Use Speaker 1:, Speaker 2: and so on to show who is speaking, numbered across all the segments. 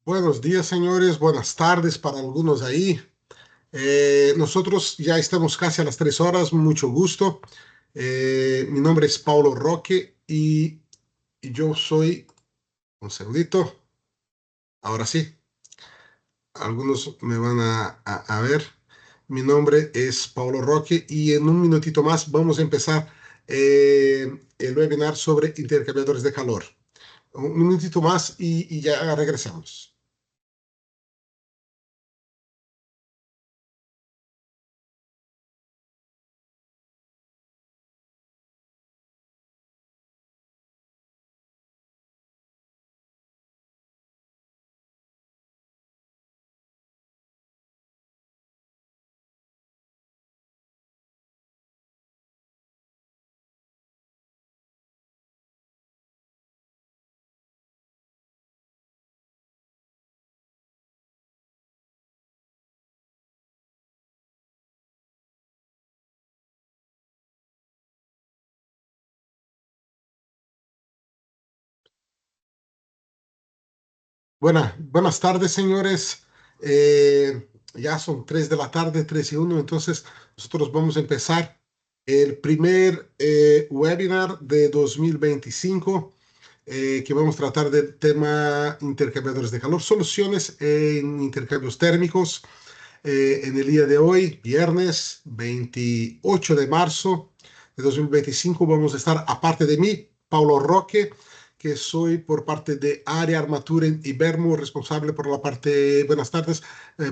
Speaker 1: Buenos días, señores. Buenas tardes para algunos ahí. Nosotros ya estamos casi a las 3 horas. Mucho gusto. Mi nombre es Paulo Roque y yo soy, un segundito, ahora sí, algunos me van a ver. Mi nombre es Paulo Roque y en un minutito más vamos a empezar el webinar sobre intercambiadores de calor. Un minutito más y ya regresamos. Buenas tardes, señores. Ya son 3 de la tarde, 3:01. Entonces nosotros vamos a empezar el primer webinar de 2025, que vamos a tratar del tema intercambiadores de calor, soluciones en intercambios térmicos. En el día de hoy, viernes 28 de marzo de 2025, vamos a estar, aparte de mí, Paulo Roque, que soy por parte de Área Armatura y Bermo, responsable por la parte, buenas tardes,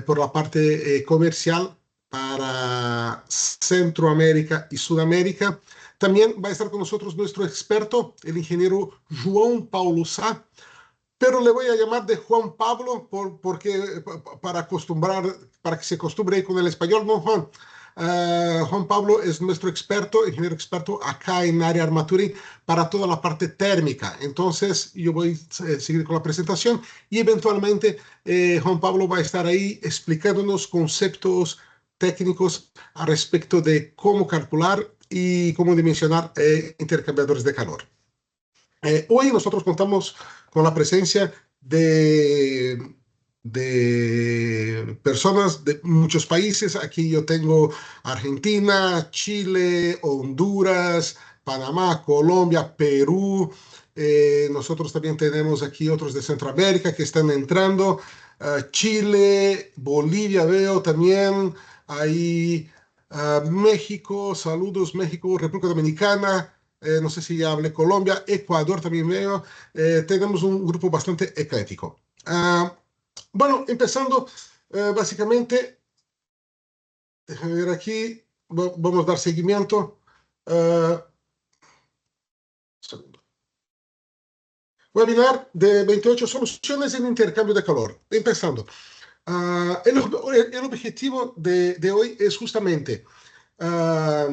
Speaker 1: por la parte comercial para Centroamérica y Sudamérica. También va a estar con nosotros nuestro experto, el ingeniero João Paulo Sá, pero le voy a llamar de Juan Pablo porque para acostumbrar, para que se acostumbre con el español, ¿no, Juan? Juan Pablo es nuestro experto, ingeniero experto acá en área armaturing para toda la parte térmica. Entonces, yo voy a seguir con la presentación y eventualmente Juan Pablo va a estar ahí explicándonos conceptos técnicos a respecto de cómo calcular y cómo dimensionar intercambiadores de calor. Hoy nosotros contamos con la presencia de personas de muchos países. Aquí yo tengo Argentina, Chile, Honduras, Panamá, Colombia, Perú. Nosotros también tenemos aquí otros de Centroamérica que están entrando. Chile, Bolivia veo también. Ahí México, saludos México, República Dominicana, no sé si ya hablé Colombia, Ecuador también veo. Tenemos un grupo bastante eclético. Bueno, empezando, básicamente, déjame ver aquí, vamos a dar seguimiento. Ah, Webinar de 28 soluciones en intercambio de calor. Empezando. El objetivo de hoy es justamente ah,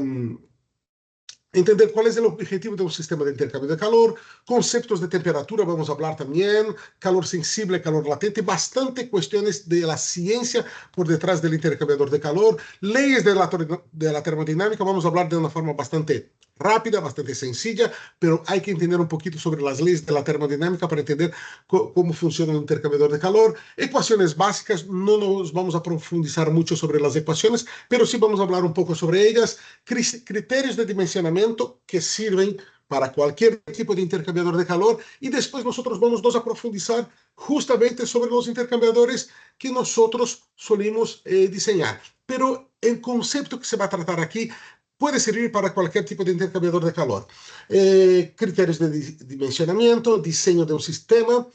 Speaker 1: entender cuál es el objetivo de un sistema de intercambio de calor, conceptos de temperatura, vamos a hablar también, calor sensible, calor latente, bastante cuestiones de la ciencia por detrás del intercambiador de calor, leyes de la termodinámica, vamos a hablar de una forma bastante rápida, bastante sencilla, pero hay que entender un poquito sobre las leyes de la termodinámica para entender cómo funciona un intercambiador de calor. Ecuaciones básicas, no nos vamos a profundizar mucho sobre las ecuaciones, pero sí vamos a hablar un poco sobre ellas. Criterios de dimensionamiento que sirven para cualquier tipo de intercambiador de calor y después nosotros vamos a profundizar justamente sobre los intercambiadores que nosotros solimos diseñar. Pero el concepto que se va a tratar aquí puede servir para cualquier tipo de intercambiador de calor. Criterios de dimensionamiento, diseño de un sistema,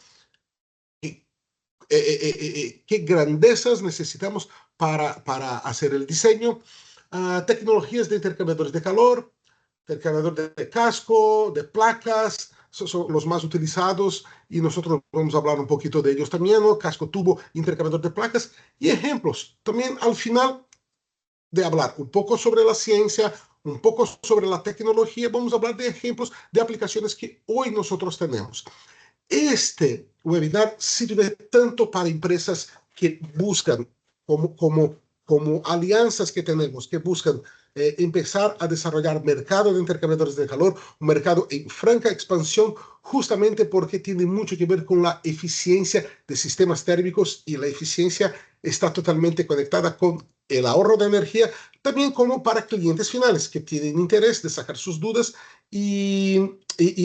Speaker 1: qué grandezas necesitamos para hacer el diseño, tecnologías de intercambiadores de calor, intercambiador de casco, de placas, son los más utilizados y nosotros vamos a hablar un poquito de ellos también, ¿no? Casco, tubo, intercambiador de placas y ejemplos. También al final de hablar un poco sobre la ciencia, un poco sobre la tecnología, vamos a hablar de ejemplos de aplicaciones que hoy nosotros tenemos. Este webinar sirve tanto para empresas que buscan, como alianzas que tenemos, que buscan empezar a desarrollar mercado de intercambiadores de calor, un mercado en franca expansión, justamente porque tiene mucho que ver con la eficiencia de sistemas térmicos y la eficiencia está totalmente conectada con el ahorro de energía, también como para clientes finales que tienen interés de sacar sus dudas y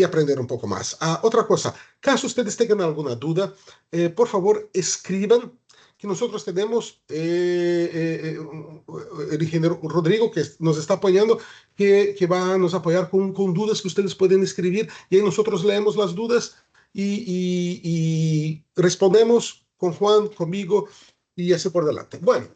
Speaker 1: aprender un poco más. Otra cosa, caso ustedes tengan alguna duda, por favor escriban que nosotros tenemos el ingeniero Rodrigo que nos está apoyando, que va a nos apoyar con dudas que ustedes pueden escribir y ahí nosotros leemos las dudas y respondemos con Juan, conmigo y así por delante. Bueno,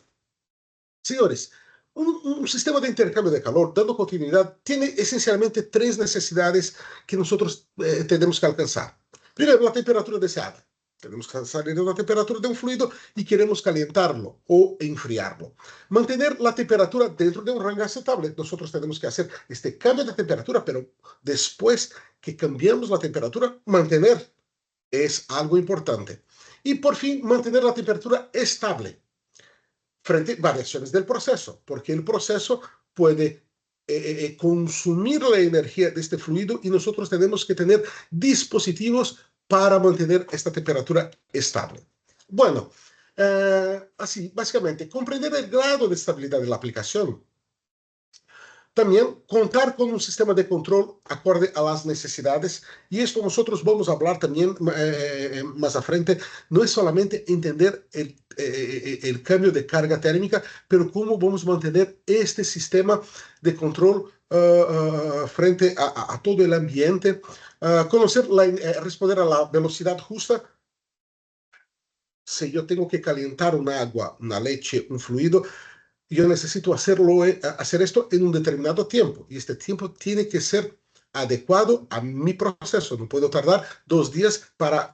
Speaker 1: señores, un sistema de intercambio de calor, dando continuidad, tiene esencialmente tres necesidades que nosotros tenemos que alcanzar. Primero, la temperatura deseada. Tenemos que salir de una temperatura de un fluido y queremos calentarlo o enfriarlo. Mantener la temperatura dentro de un rango aceptable. Nosotros tenemos que hacer este cambio de temperatura, pero después que cambiamos la temperatura, mantener es algo importante. Y por fin, mantener la temperatura estable frente a variaciones del proceso, porque el proceso puede consumir la energía de este fluido y nosotros tenemos que tener dispositivos para mantener esta temperatura estable. Bueno, así, básicamente, comprender el grado de estabilidad de la aplicación. También contar con un sistema de control acorde a las necesidades. Y esto nosotros vamos a hablar también más a frente. No es solamente entender el cambio de carga térmica, pero cómo vamos a mantener este sistema de control frente a todo el ambiente. Conocer, responder a la velocidad justa. Si yo tengo que calentar un agua, una leche, un fluido, yo necesito hacer esto en un determinado tiempo y este tiempo tiene que ser adecuado a mi proceso. No puedo tardar 2 días para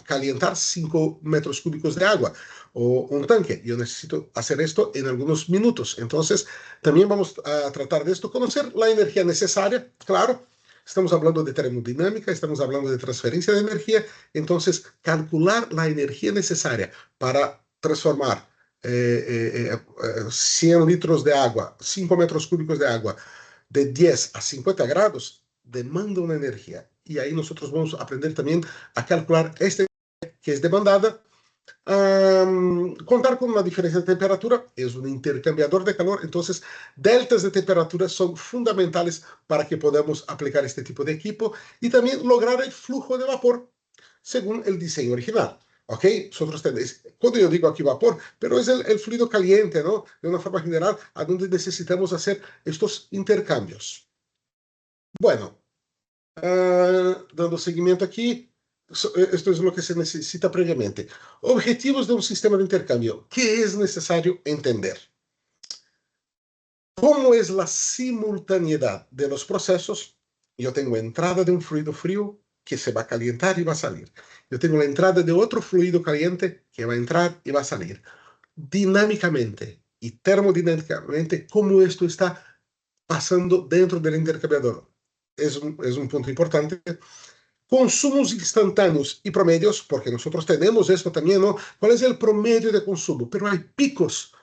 Speaker 1: calentar 5 metros cúbicos de agua o un tanque. Yo necesito hacer esto en algunos minutos. Entonces, también vamos a tratar de esto, conocer la energía necesaria, claro. Estamos hablando de termodinámica, estamos hablando de transferencia de energía. Entonces, calcular la energía necesaria para transformar 100 litros de agua, 5 metros cúbicos de agua, de 10 a 50 grados, demanda una energía. Y ahí nosotros vamos a aprender también a calcular este que es demandada. Contar con una diferencia de temperatura es un intercambiador de calor, entonces deltas de temperatura son fundamentales para que podamos aplicar este tipo de equipo y también lograr el flujo de vapor según el diseño original. ¿Ok? Nosotros tenemos, cuando yo digo aquí vapor, pero es el fluido caliente, ¿no? De una forma general, a donde necesitamos hacer estos intercambios. Bueno, dando seguimiento aquí, esto es lo que se necesita previamente. Objetivos de un sistema de intercambio. ¿Qué es necesario entender? ¿Cómo es la simultaneidad de los procesos? Yo tengo entrada de un fluido frío que se va a calentar y va a salir. Yo tengo la entrada de otro fluido caliente que va a entrar y va a salir. Dinámicamente y termodinámicamente, cómo esto está pasando dentro del intercambiador. Es un punto importante. Consumos instantáneos y promedios, porque nosotros tenemos esto también, ¿no? ¿Cuál es el promedio de consumo? Pero hay picos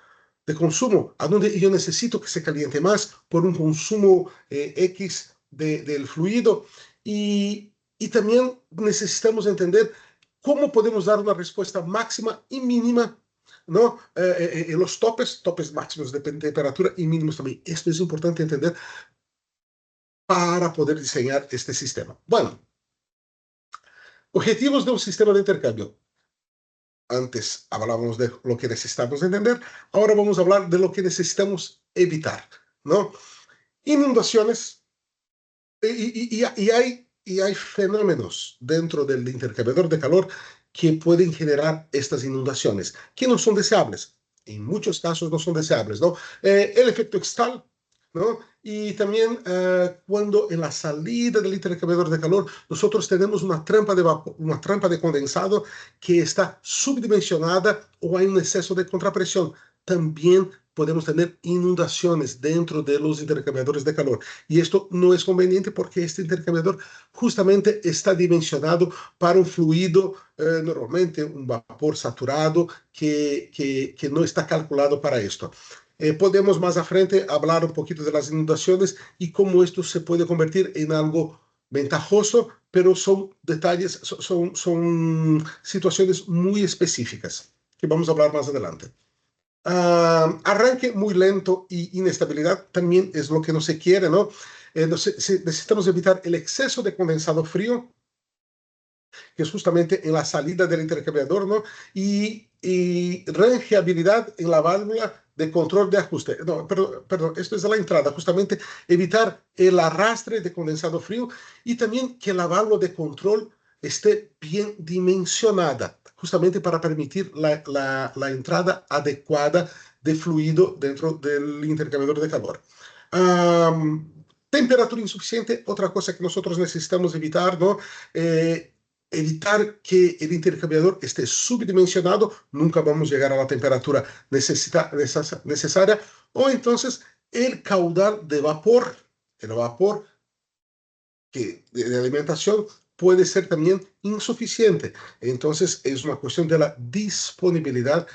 Speaker 1: de consumo, a donde yo necesito que se caliente más por un consumo X del fluido y también necesitamos entender cómo podemos dar una respuesta máxima y mínima, ¿no? Los topes máximos de temperatura y mínimos también. Esto es importante entender para poder diseñar este sistema. Bueno, objetivos de un sistema de intercambio. Antes hablábamos de lo que necesitamos entender, ahora vamos a hablar de lo que necesitamos evitar, ¿no? Inundaciones, y hay fenómenos dentro del intercambiador de calor que pueden generar estas inundaciones, que no son deseables. En muchos casos no son deseables, ¿no? El efecto Stal, ¿no? Y también cuando en la salida del intercambiador de calor nosotros tenemos una trampa de vapor, una trampa de condensado que está subdimensionada o hay un exceso de contrapresión. También podemos tener inundaciones dentro de los intercambiadores de calor. Y esto no es conveniente porque este intercambiador justamente está dimensionado para un fluido, normalmente un vapor saturado, que no está calculado para esto. Podemos más a frente hablar un poquito de las inundaciones y cómo esto se puede convertir en algo ventajoso, pero son detalles, son situaciones muy específicas que vamos a hablar más adelante. Arranque muy lento y inestabilidad también es lo que no se quiere, ¿no? Necesitamos evitar el exceso de condensado frío, que es justamente en la salida del intercambiador, ¿no? Y rangeabilidad en la válvula de control de ajuste. No, perdón, esto es de la entrada, justamente evitar el arrastre de condensado frío y también que la válvula de control esté bien dimensionada, justamente para permitir la entrada adecuada de fluido dentro del intercambiador de calor. Temperatura insuficiente, otra cosa que nosotros necesitamos evitar, ¿no? Evitar que el intercambiador esté subdimensionado, nunca vamos a llegar a la temperatura necesaria, o entonces el caudal de vapor, el vapor de alimentación puede ser también insuficiente. Entonces es una cuestión de la disponibilidad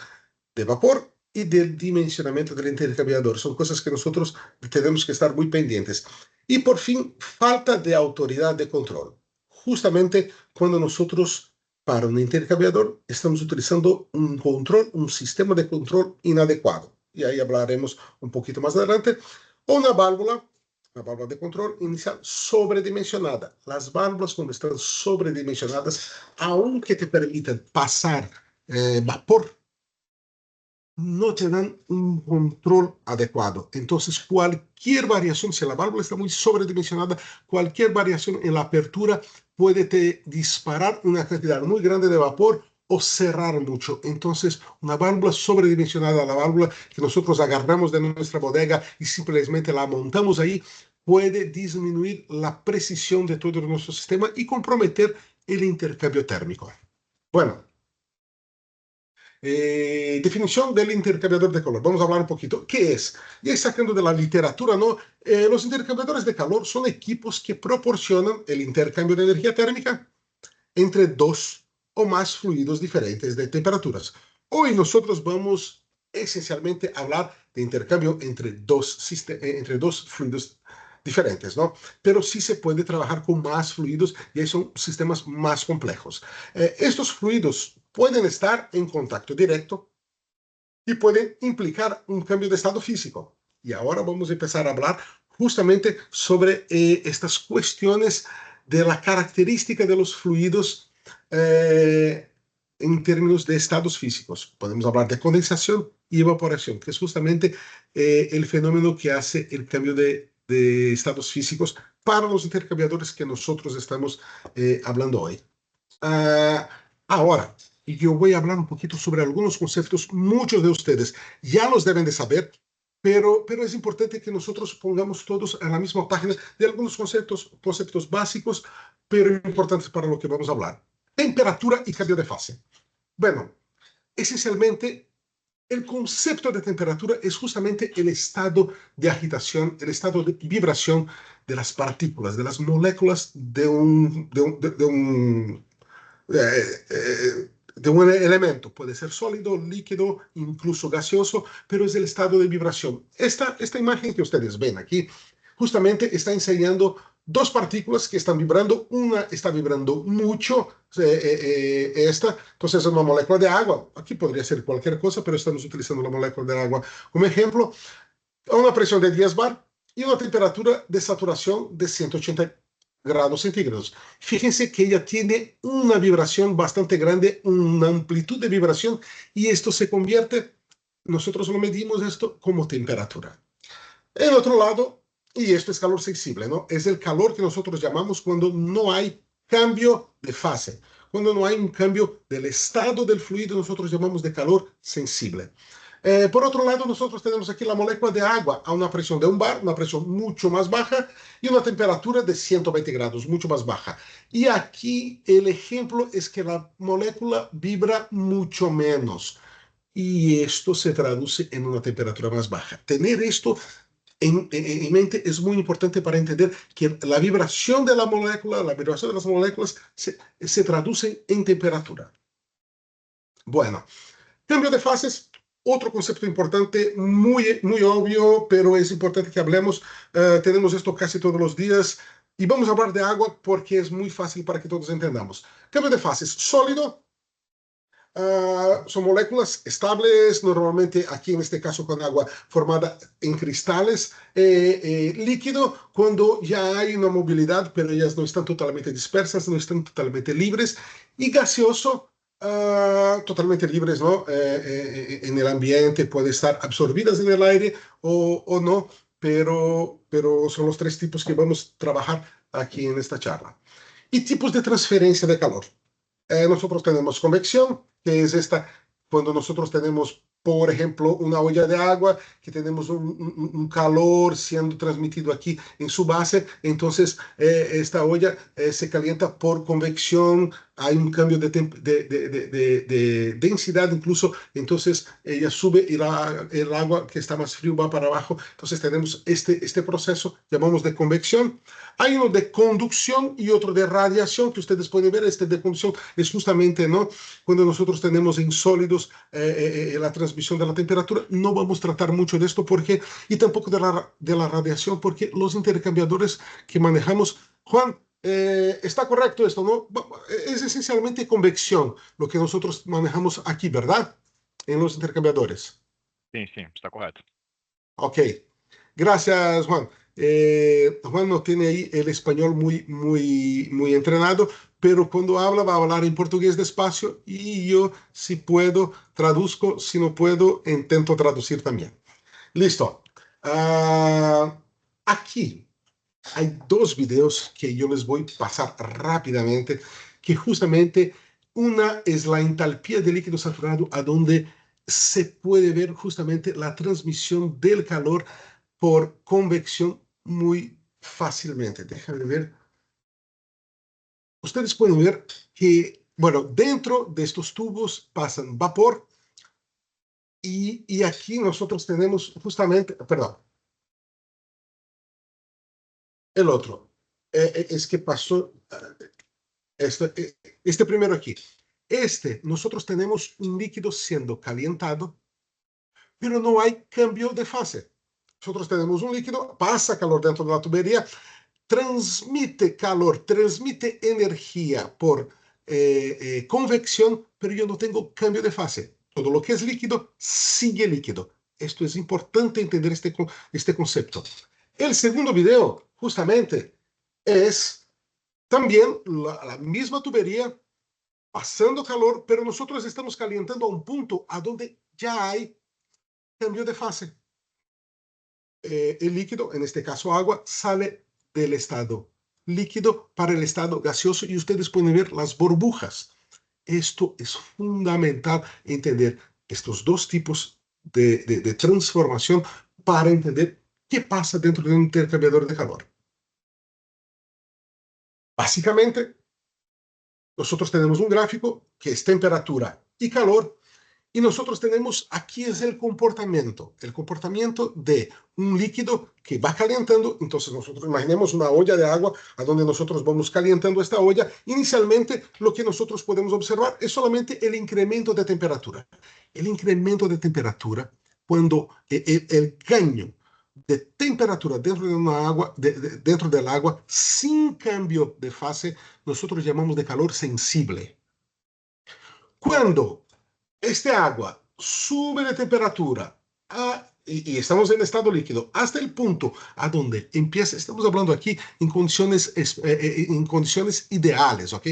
Speaker 1: de vapor y del dimensionamiento del intercambiador. Son cosas que nosotros tenemos que estar muy pendientes. Y por fin, falta de autoridad de control. Justamente cuando nosotros, para un intercambiador, estamos utilizando un control, un sistema de control inadecuado. Y ahí hablaremos un poquito más adelante. O una válvula de control inicial sobredimensionada. Las válvulas, cuando están sobredimensionadas, aunque te permitan pasar vapor, no te dan un control adecuado. Entonces, cualquier variación, si la válvula está muy sobredimensionada, cualquier variación en la apertura puede te disparar una cantidad muy grande de vapor o cerrar mucho. Entonces, una válvula sobredimensionada, la válvula que nosotros agarramos de nuestra bodega y simplemente la montamos ahí, puede disminuir la precisión de todo nuestro sistema y comprometer el intercambio térmico. Bueno, definición del intercambiador de calor. Vamos a hablar un poquito. ¿Qué es? Y ahí sacando de la literatura, ¿no? Los intercambiadores de calor son equipos que proporcionan el intercambio de energía térmica entre dos o más fluidos diferentes de temperaturas. Hoy nosotros vamos esencialmente a hablar de intercambio entre dos fluidos diferentes, ¿no? Pero sí se puede trabajar con más fluidos y ahí son sistemas más complejos. Estos fluidos pueden estar en contacto directo y pueden implicar un cambio de estado físico. Y ahora vamos a empezar a hablar justamente sobre estas cuestiones de la característica de los fluidos en términos de estados físicos. Podemos hablar de condensación y evaporación, que es justamente el fenómeno que hace el cambio de estados físicos para los intercambiadores que nosotros estamos hablando hoy. Ahora, yo voy a hablar un poquito sobre algunos conceptos, muchos de ustedes ya los deben de saber, pero es importante que nosotros pongamos todos a la misma página de algunos conceptos básicos, pero importantes para lo que vamos a hablar. Temperatura y cambio de fase. Bueno, esencialmente, el concepto de temperatura es justamente el estado de agitación, el estado de vibración de las partículas, de las moléculas de un elemento. Puede ser sólido, líquido, incluso gaseoso, pero es el estado de vibración. Esta imagen que ustedes ven aquí justamente está enseñando dos partículas que están vibrando. Una está vibrando mucho, entonces es una molécula de agua. Aquí podría ser cualquier cosa, pero estamos utilizando la molécula de agua como ejemplo, a una presión de 10 bar y una temperatura de saturación de 180 grados centígrados. Fíjense que ella tiene una vibración bastante grande, una amplitud de vibración, y esto se convierte, nosotros lo medimos esto como temperatura. El otro lado, y esto es calor sensible, ¿no? Es el calor que nosotros llamamos cuando no hay cambio de fase. Cuando no hay un cambio del estado del fluido, nosotros llamamos de calor sensible. Por otro lado, nosotros tenemos aquí la molécula de agua a una presión de un bar, una presión mucho más baja, y una temperatura de 120 grados, mucho más baja. Y aquí el ejemplo es que la molécula vibra mucho menos. Y esto se traduce en una temperatura más baja. Tener esto en mente es muy importante para entender que la vibración de la molécula, la vibración de las moléculas se traduce en temperatura. Bueno, cambio de fases. Otro concepto importante, muy obvio, pero es importante que hablemos. Tenemos esto casi todos los días y vamos a hablar de agua porque es muy fácil para que todos entendamos. Cambio de fases, sólido. Son moléculas estables, normalmente aquí en este caso con agua formada en cristales. Líquido, cuando ya hay una movilidad, pero ellas no están totalmente dispersas, no están totalmente libres. Y gaseoso, totalmente libres, ¿no? En el ambiente, puede estar absorbidas en el aire o no, pero son los tres tipos que vamos a trabajar aquí en esta charla. Y tipos de transferencia de calor. Nosotros tenemos convección, que es esta, cuando nosotros tenemos, por ejemplo, una olla de agua, que tenemos un calor siendo transmitido aquí en su base, entonces esta olla se calienta por convección, hay un cambio de densidad incluso, entonces ella sube y el agua que está más frío va para abajo, entonces tenemos este proceso, llamamos de convección. Hay uno de conducción y otro de radiación, que ustedes pueden ver, este de conducción es justamente, ¿no? Cuando nosotros tenemos en sólidos la transmisión de la temperatura, no vamos a tratar mucho de esto porque, y tampoco de la radiación, porque los intercambiadores que manejamos, Juan, está correcto esto, ¿no? Es esencialmente convección lo que nosotros manejamos aquí, ¿verdad? En los intercambiadores.
Speaker 2: Sim, sim, está correto.
Speaker 1: Ok, gracias, Juan. Juan no tiene ahí el español muy entrenado, pero cuando habla va a hablar en portugués despacio y yo, si puedo, traduzco, si no puedo, intento traducir también. Listo. Aquí hay dos videos que yo les voy a pasar rápidamente, que justamente una es la entalpía de líquido saturado, a donde se puede ver justamente la transmisión del calor por convección muy fácilmente. Déjame ver. Ustedes pueden ver que, bueno, dentro de estos tubos pasan vapor y aquí nosotros tenemos justamente, perdón, el otro. Es que pasó este primero aquí. Nosotros tenemos un líquido siendo calentado, pero no hay cambio de fase. Nosotros tenemos un líquido, pasa calor dentro de la tubería, transmite calor, transmite energía por convección, pero yo no tengo cambio de fase. Todo lo que es líquido sigue líquido. Esto es importante entender este concepto. El segundo video, justamente, es también la misma tubería pasando calor, pero nosotros estamos calentando a un punto a donde ya hay cambio de fase. El líquido, en este caso agua, sale del estado líquido para el estado gaseoso y ustedes pueden ver las burbujas. Esto es fundamental entender estos dos tipos de transformación para entender qué pasa dentro de un intercambiador de calor. Básicamente, nosotros tenemos un gráfico que es temperatura y calor. Y nosotros tenemos, aquí es el comportamiento de un líquido que va calentando. Entonces nosotros imaginemos una olla de agua a donde nosotros vamos calentando esta olla. Inicialmente lo que nosotros podemos observar es solamente el incremento de temperatura. El incremento de temperatura cuando el caño de temperatura dentro de una agua, dentro del agua, sin cambio de fase, nosotros llamamos de calor sensible. Cuando este agua sube de temperatura y estamos en estado líquido hasta el punto a donde empieza, estamos hablando aquí en condiciones ideales, ¿ok?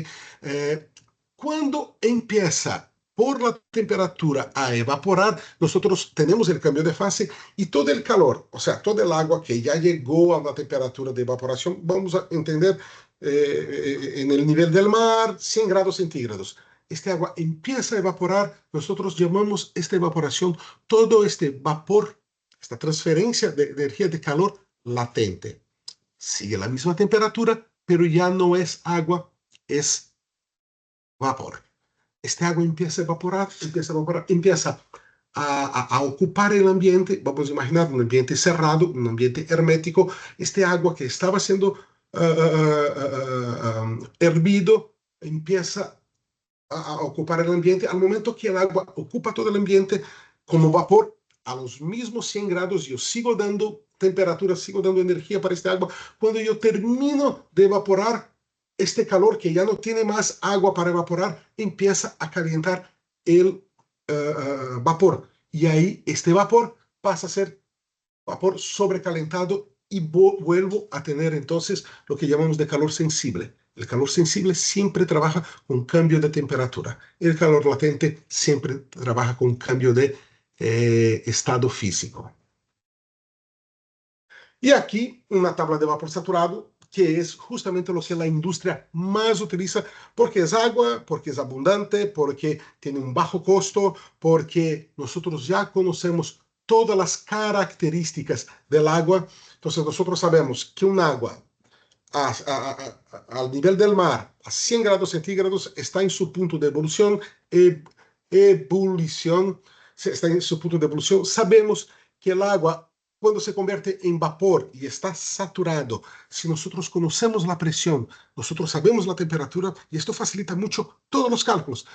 Speaker 1: Cuando empieza por la temperatura a evaporar, nosotros tenemos el cambio de fase y todo el calor, o sea, todo el agua que ya llegó a la temperatura de evaporación, vamos a entender en el nivel del mar, 100 grados centígrados. Este agua empieza a evaporar, nosotros llamamos esta evaporación todo este vapor, esta transferencia de energía de calor latente. Sigue la misma temperatura, pero ya no es agua, es vapor. Este agua empieza a evaporar, empieza a ocupar el ambiente, vamos a imaginar un ambiente cerrado, un ambiente hermético, este agua que estaba siendo hervido empieza a ocupar el ambiente. Al momento que el agua ocupa todo el ambiente, como vapor a los mismos 100 grados, yo sigo dando temperatura, sigo dando energía para este agua. Cuando yo termino de evaporar, este calor que ya no tiene más agua para evaporar, empieza a calentar el vapor. Y ahí este vapor pasa a ser vapor sobrecalentado y vuelvo a tener entonces lo que llamamos de calor sensible. El calor sensible siempre trabaja con cambio de temperatura. El calor latente siempre trabaja con cambio de estado físico. Y aquí una tabla de vapor saturado, que es justamente lo que la industria más utiliza, porque es agua, porque es abundante, porque tiene un bajo costo, porque nosotros ya conocemos todas las características del agua. Entonces nosotros sabemos que un agua al nivel del mar, a 100 grados centígrados, está en su punto de evolución, ebullición, está en su punto de evolución. Sabemos que el agua, cuando se convierte en vapor y está saturado, si nosotros conocemos la presión, nosotros sabemos la temperatura, y esto facilita mucho todos los cálculos.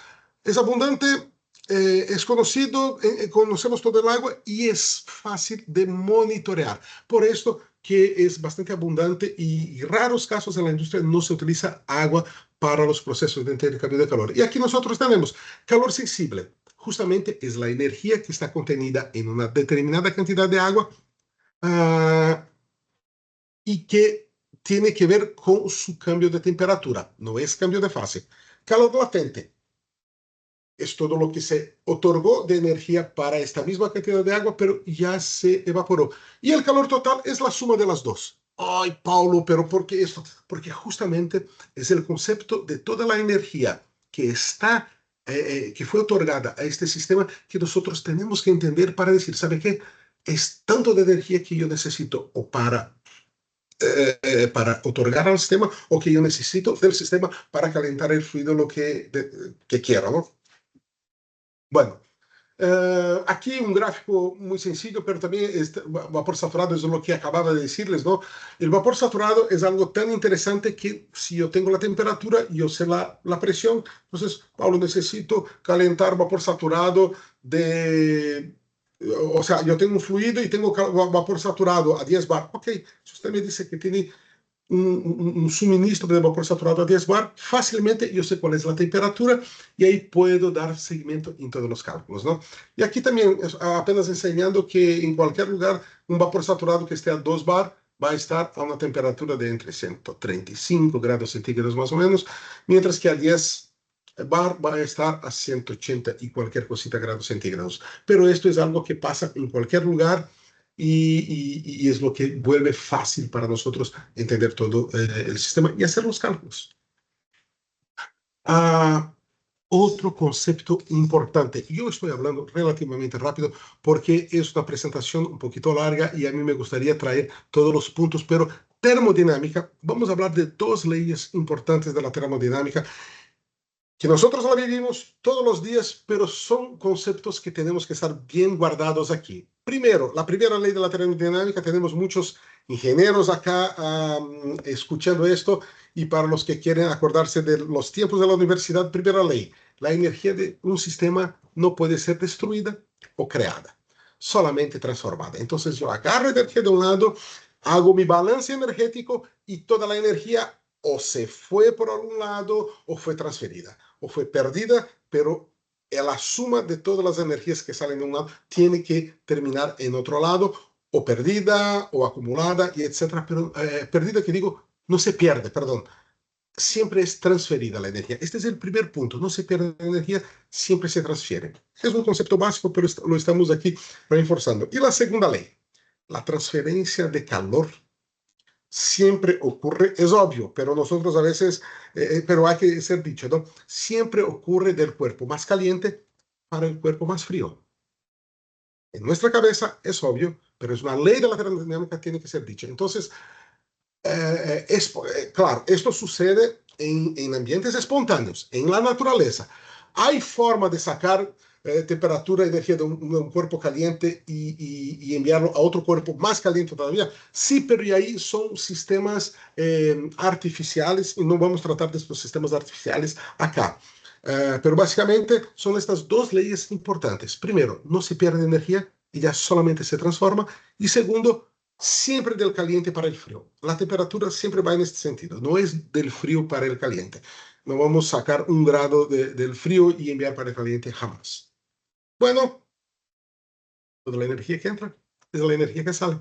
Speaker 1: Es abundante, es conocido, conocemos todo el agua y es fácil de monitorear. Por esto que es bastante abundante y raros casos en la industria no se utiliza agua para los procesos de intercambio de calor. Y aquí nosotros tenemos calor sensible. Justamente es la energía que está contenida en una determinada cantidad de agua y que tiene que ver con su cambio de temperatura. No es cambio de fase. Calor latente es todo lo que se otorgó de energía para esta misma cantidad de agua, pero ya se evaporó. Y el calor total es la suma de las dos. Ay, Paulo, pero ¿por qué esto? Porque justamente es el concepto de toda la energía que está, que fue otorgada a este sistema que nosotros tenemos que entender para decir, ¿sabe qué? Es tanto de energía que yo necesito o para otorgar al sistema o que yo necesito del sistema para calentar el fluido lo que quiero, ¿no? Bueno, aquí un gráfico muy sencillo, pero también este vapor saturado es lo que acababa de decirles, ¿no? El vapor saturado es algo tan interesante que si yo tengo la temperatura, yo sé la presión. Entonces, Pablo, necesito calentar vapor saturado de... O sea, yo tengo un fluido y tengo vapor saturado a 10 bar. Ok, si usted me dice que tiene un suministro de vapor saturado a 10 bar, fácilmente yo sé cuál es la temperatura y ahí puedo dar seguimiento en todos los cálculos, ¿no? Y aquí también apenas enseñando que en cualquier lugar un vapor saturado que esté a 2 bar va a estar a una temperatura de entre 135 grados centígrados más o menos, mientras que a 10 bar va a estar a 180 y cualquier cosita grados centígrados. Pero esto es algo que pasa en cualquier lugar y es lo que vuelve fácil para nosotros entender todo el sistema y hacer los cálculos. Ah, otro concepto importante. Yo estoy hablando relativamente rápido porque es una presentación un poquito larga y a mí me gustaría traer todos los puntos, pero termodinámica, vamos a hablar de dos leyes importantes de la termodinámica que nosotros la vivimos todos los días, pero son conceptos que tenemos que estar bien guardados aquí. Primero, la primera ley de la termodinámica, tenemos muchos ingenieros acá escuchando esto, y para los que quieren acordarse de los tiempos de la universidad, primera ley, la energía de un sistema no puede ser destruida o creada, solamente transformada. Entonces yo agarro energía de un lado, hago mi balance energético y toda la energía o se fue por algún lado o fue transferida o fue perdida, pero la suma de todas las energías que salen de un lado tiene que terminar en otro lado, o perdida o acumulada, y etcétera. Pero perdida, que digo, no se pierde, perdón. Siempre es transferida la energía. Este es el primer punto. No se pierde la energía, siempre se transfiere. Es un concepto básico, pero lo estamos aquí reforzando. Y la segunda ley, la transferencia de calor siempre ocurre, es obvio, pero nosotros a veces, pero hay que ser dicho, ¿no? Siempre ocurre del cuerpo más caliente para el cuerpo más frío. En nuestra cabeza es obvio, pero es una ley de la termodinámica, tiene que ser dicha. Entonces, claro, esto sucede en ambientes espontáneos, en la naturaleza. Hay forma de sacar temperatura y energía de un cuerpo caliente y enviarlo a otro cuerpo más caliente todavía. Sí, pero y ahí son sistemas artificiales y no vamos a tratar de estos sistemas artificiales acá. Pero básicamente son estas dos leyes importantes. Primero, no se pierde energía y ya solamente se transforma. Y segundo, siempre del caliente para el frío. La temperatura siempre va en este sentido, no es del frío para el caliente. No vamos a sacar 1 grado del frío y enviar para el caliente jamás. Bueno, toda la energía que entra es la energía que sale.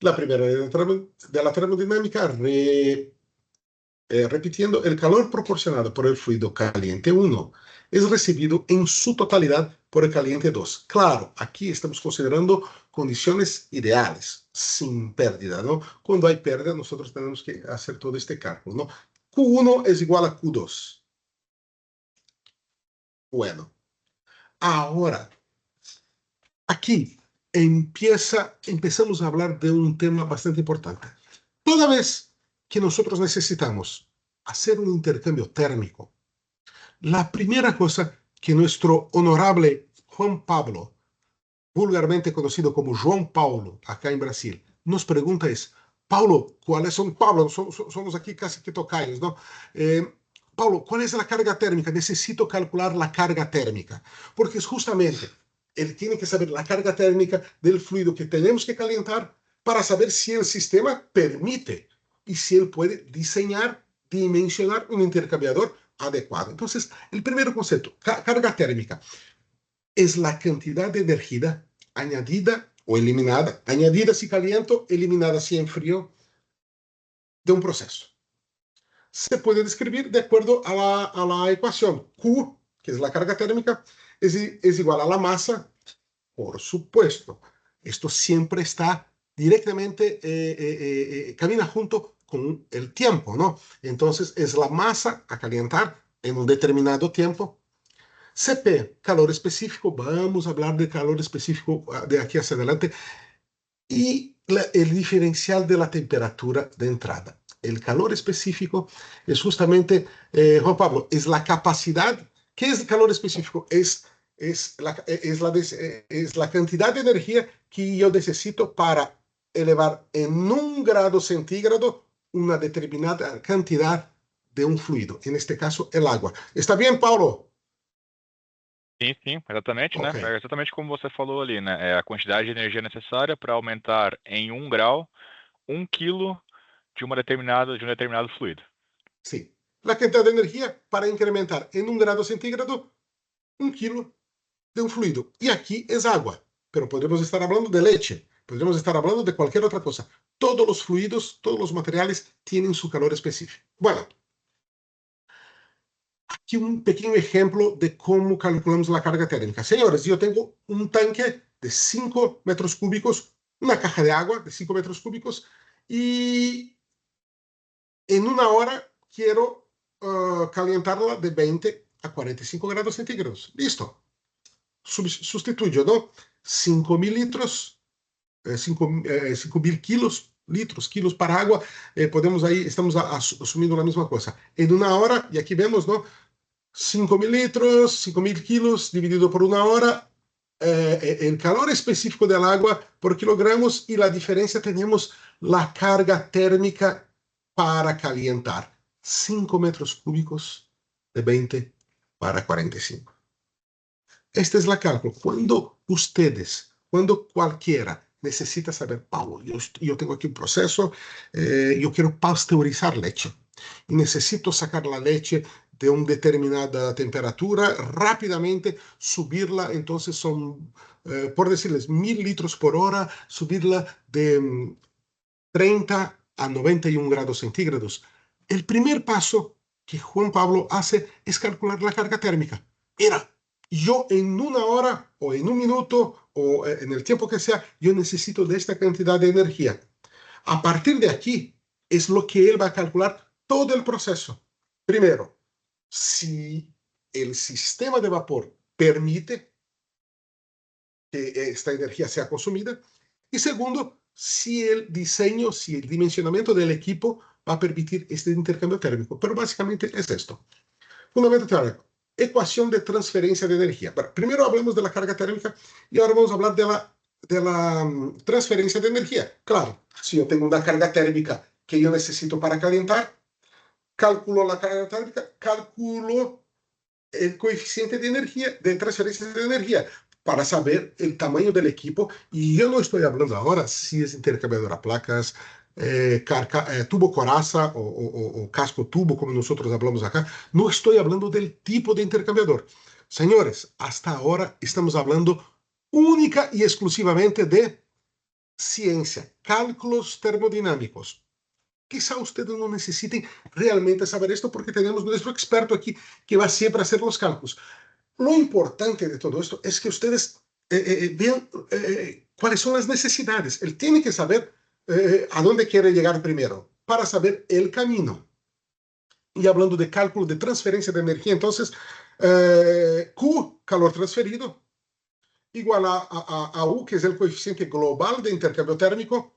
Speaker 1: La primera de la termodinámica, repitiendo, el calor proporcionado por el fluido caliente 1 es recibido en su totalidad por el caliente 2. Claro, aquí estamos considerando condiciones ideales, sin pérdida, ¿no? Cuando hay pérdida, nosotros tenemos que hacer todo este cálculo, ¿no? Q1 es igual a Q2. Bueno, ahora, aquí empezamos a hablar de un tema bastante importante. Toda vez que nosotros necesitamos hacer un intercambio térmico, la primera cosa que nuestro honorable Juan Pablo, vulgarmente conocido como João Paulo, acá en Brasil, nos pregunta es, Paulo, ¿cuáles son, Pablo, somos aquí casi que tocayos, ¿no? Paulo, ¿cuál es la carga térmica? Necesito calcular la carga térmica, porque es justamente, él tiene que saber la carga térmica del fluido que tenemos que calentar para saber si el sistema permite y si él puede diseñar, dimensionar un intercambiador adecuado. Entonces, el primer concepto, carga térmica, es la cantidad de energía añadida o eliminada, añadida si caliento, eliminada si enfrío, de un proceso. Se puede describir de acuerdo a la ecuación. Q, que es la carga térmica, es igual a la masa, por supuesto. Esto siempre está directamente, camina junto con el tiempo, ¿no? Entonces es la masa a calentar en un determinado tiempo. CP, calor específico, vamos a hablar de calor específico de aquí hacia adelante, y el diferencial de la temperatura de entrada. El calor específico es justamente, Juan Pablo, es la capacidad. ¿Qué es el calor específico? Es la cantidad de energía que yo necesito para elevar en 1 grado centígrado una determinada cantidad de un fluido, en este caso el agua. ¿Está bien, Paulo?
Speaker 2: Sim, sim, exatamente,
Speaker 1: Ok,
Speaker 2: né? É exatamente como você falou ali, né? É a quantidade de energia necessária para aumentar em 1 grau 1 quilo de um determinado fluido.
Speaker 1: sí. La cantidad de energía para incrementar en 1 grado centígrado 1 kilo de un fluido. Y aquí es agua, pero podemos estar hablando de leche, podemos estar hablando de cualquier otra cosa. Todos los fluidos, todos los materiales tienen su calor específico. Bueno, aquí un pequeño ejemplo de cómo calculamos la carga térmica. Señores, yo tengo un tanque de 5 metros cúbicos, una caja de agua de 5 metros cúbicos, y en 1 hora quiero calentarla de 20 a 45 grados centígrados. Listo. Sustituyo, ¿no? 5.000 litros, 5.000 kilos para agua, podemos ahí, estamos asumiendo la misma cosa. En 1 hora, y aquí vemos, ¿no? 5.000 litros, 5.000 kilos dividido por 1 hora, el calor específico del agua por kilogramos, y la diferencia tenemos la carga térmica para calentar. 5 metros cúbicos de 20 para 45. Esta es la cálculo. Cuando cualquiera necesita saber, Paulo, yo tengo aquí un proceso, yo quiero pasteurizar leche y necesito sacar la leche de una determinada temperatura, rápidamente subirla, entonces son, por decirles, 1.000 litros por hora, subirla de 30 a 91 grados centígrados. El primer paso que Juan Pablo hace es calcular la carga térmica. Mira, yo en 1 hora o en 1 minuto o en el tiempo que sea, yo necesito de esta cantidad de energía. A partir de aquí es lo que él va a calcular todo el proceso. Primero, si el sistema de vapor permite que esta energía sea consumida. Y segundo, si el diseño, si el dimensionamiento del equipo va a permitir este intercambio térmico. Pero básicamente es esto. Fundamento teórico. Ecuación de transferencia de energía. Bueno, primero hablamos de la carga térmica y ahora vamos a hablar de la transferencia de energía. Claro, si yo tengo una carga térmica que yo necesito para calentar, calculo la carga térmica, calculo el coeficiente de energía, de transferencia de energía, para saber el tamaño del equipo. Y yo no estoy hablando ahora si es intercambiador a placas, tubo coraza o casco tubo, como nosotros hablamos acá. No estoy hablando del tipo de intercambiador. Señores, hasta ahora estamos hablando única y exclusivamente de ciencia, cálculos termodinámicos. Quizá ustedes no necesiten realmente saber esto porque tenemos nuestro experto aquí que va siempre a hacer los cálculos. Lo importante de todo esto es que ustedes vean cuáles son las necesidades. Él tiene que saber a dónde quiere llegar primero para saber el camino. Y hablando de cálculo de transferencia de energía, entonces, Q, calor transferido, igual a U, que es el coeficiente global de intercambio térmico,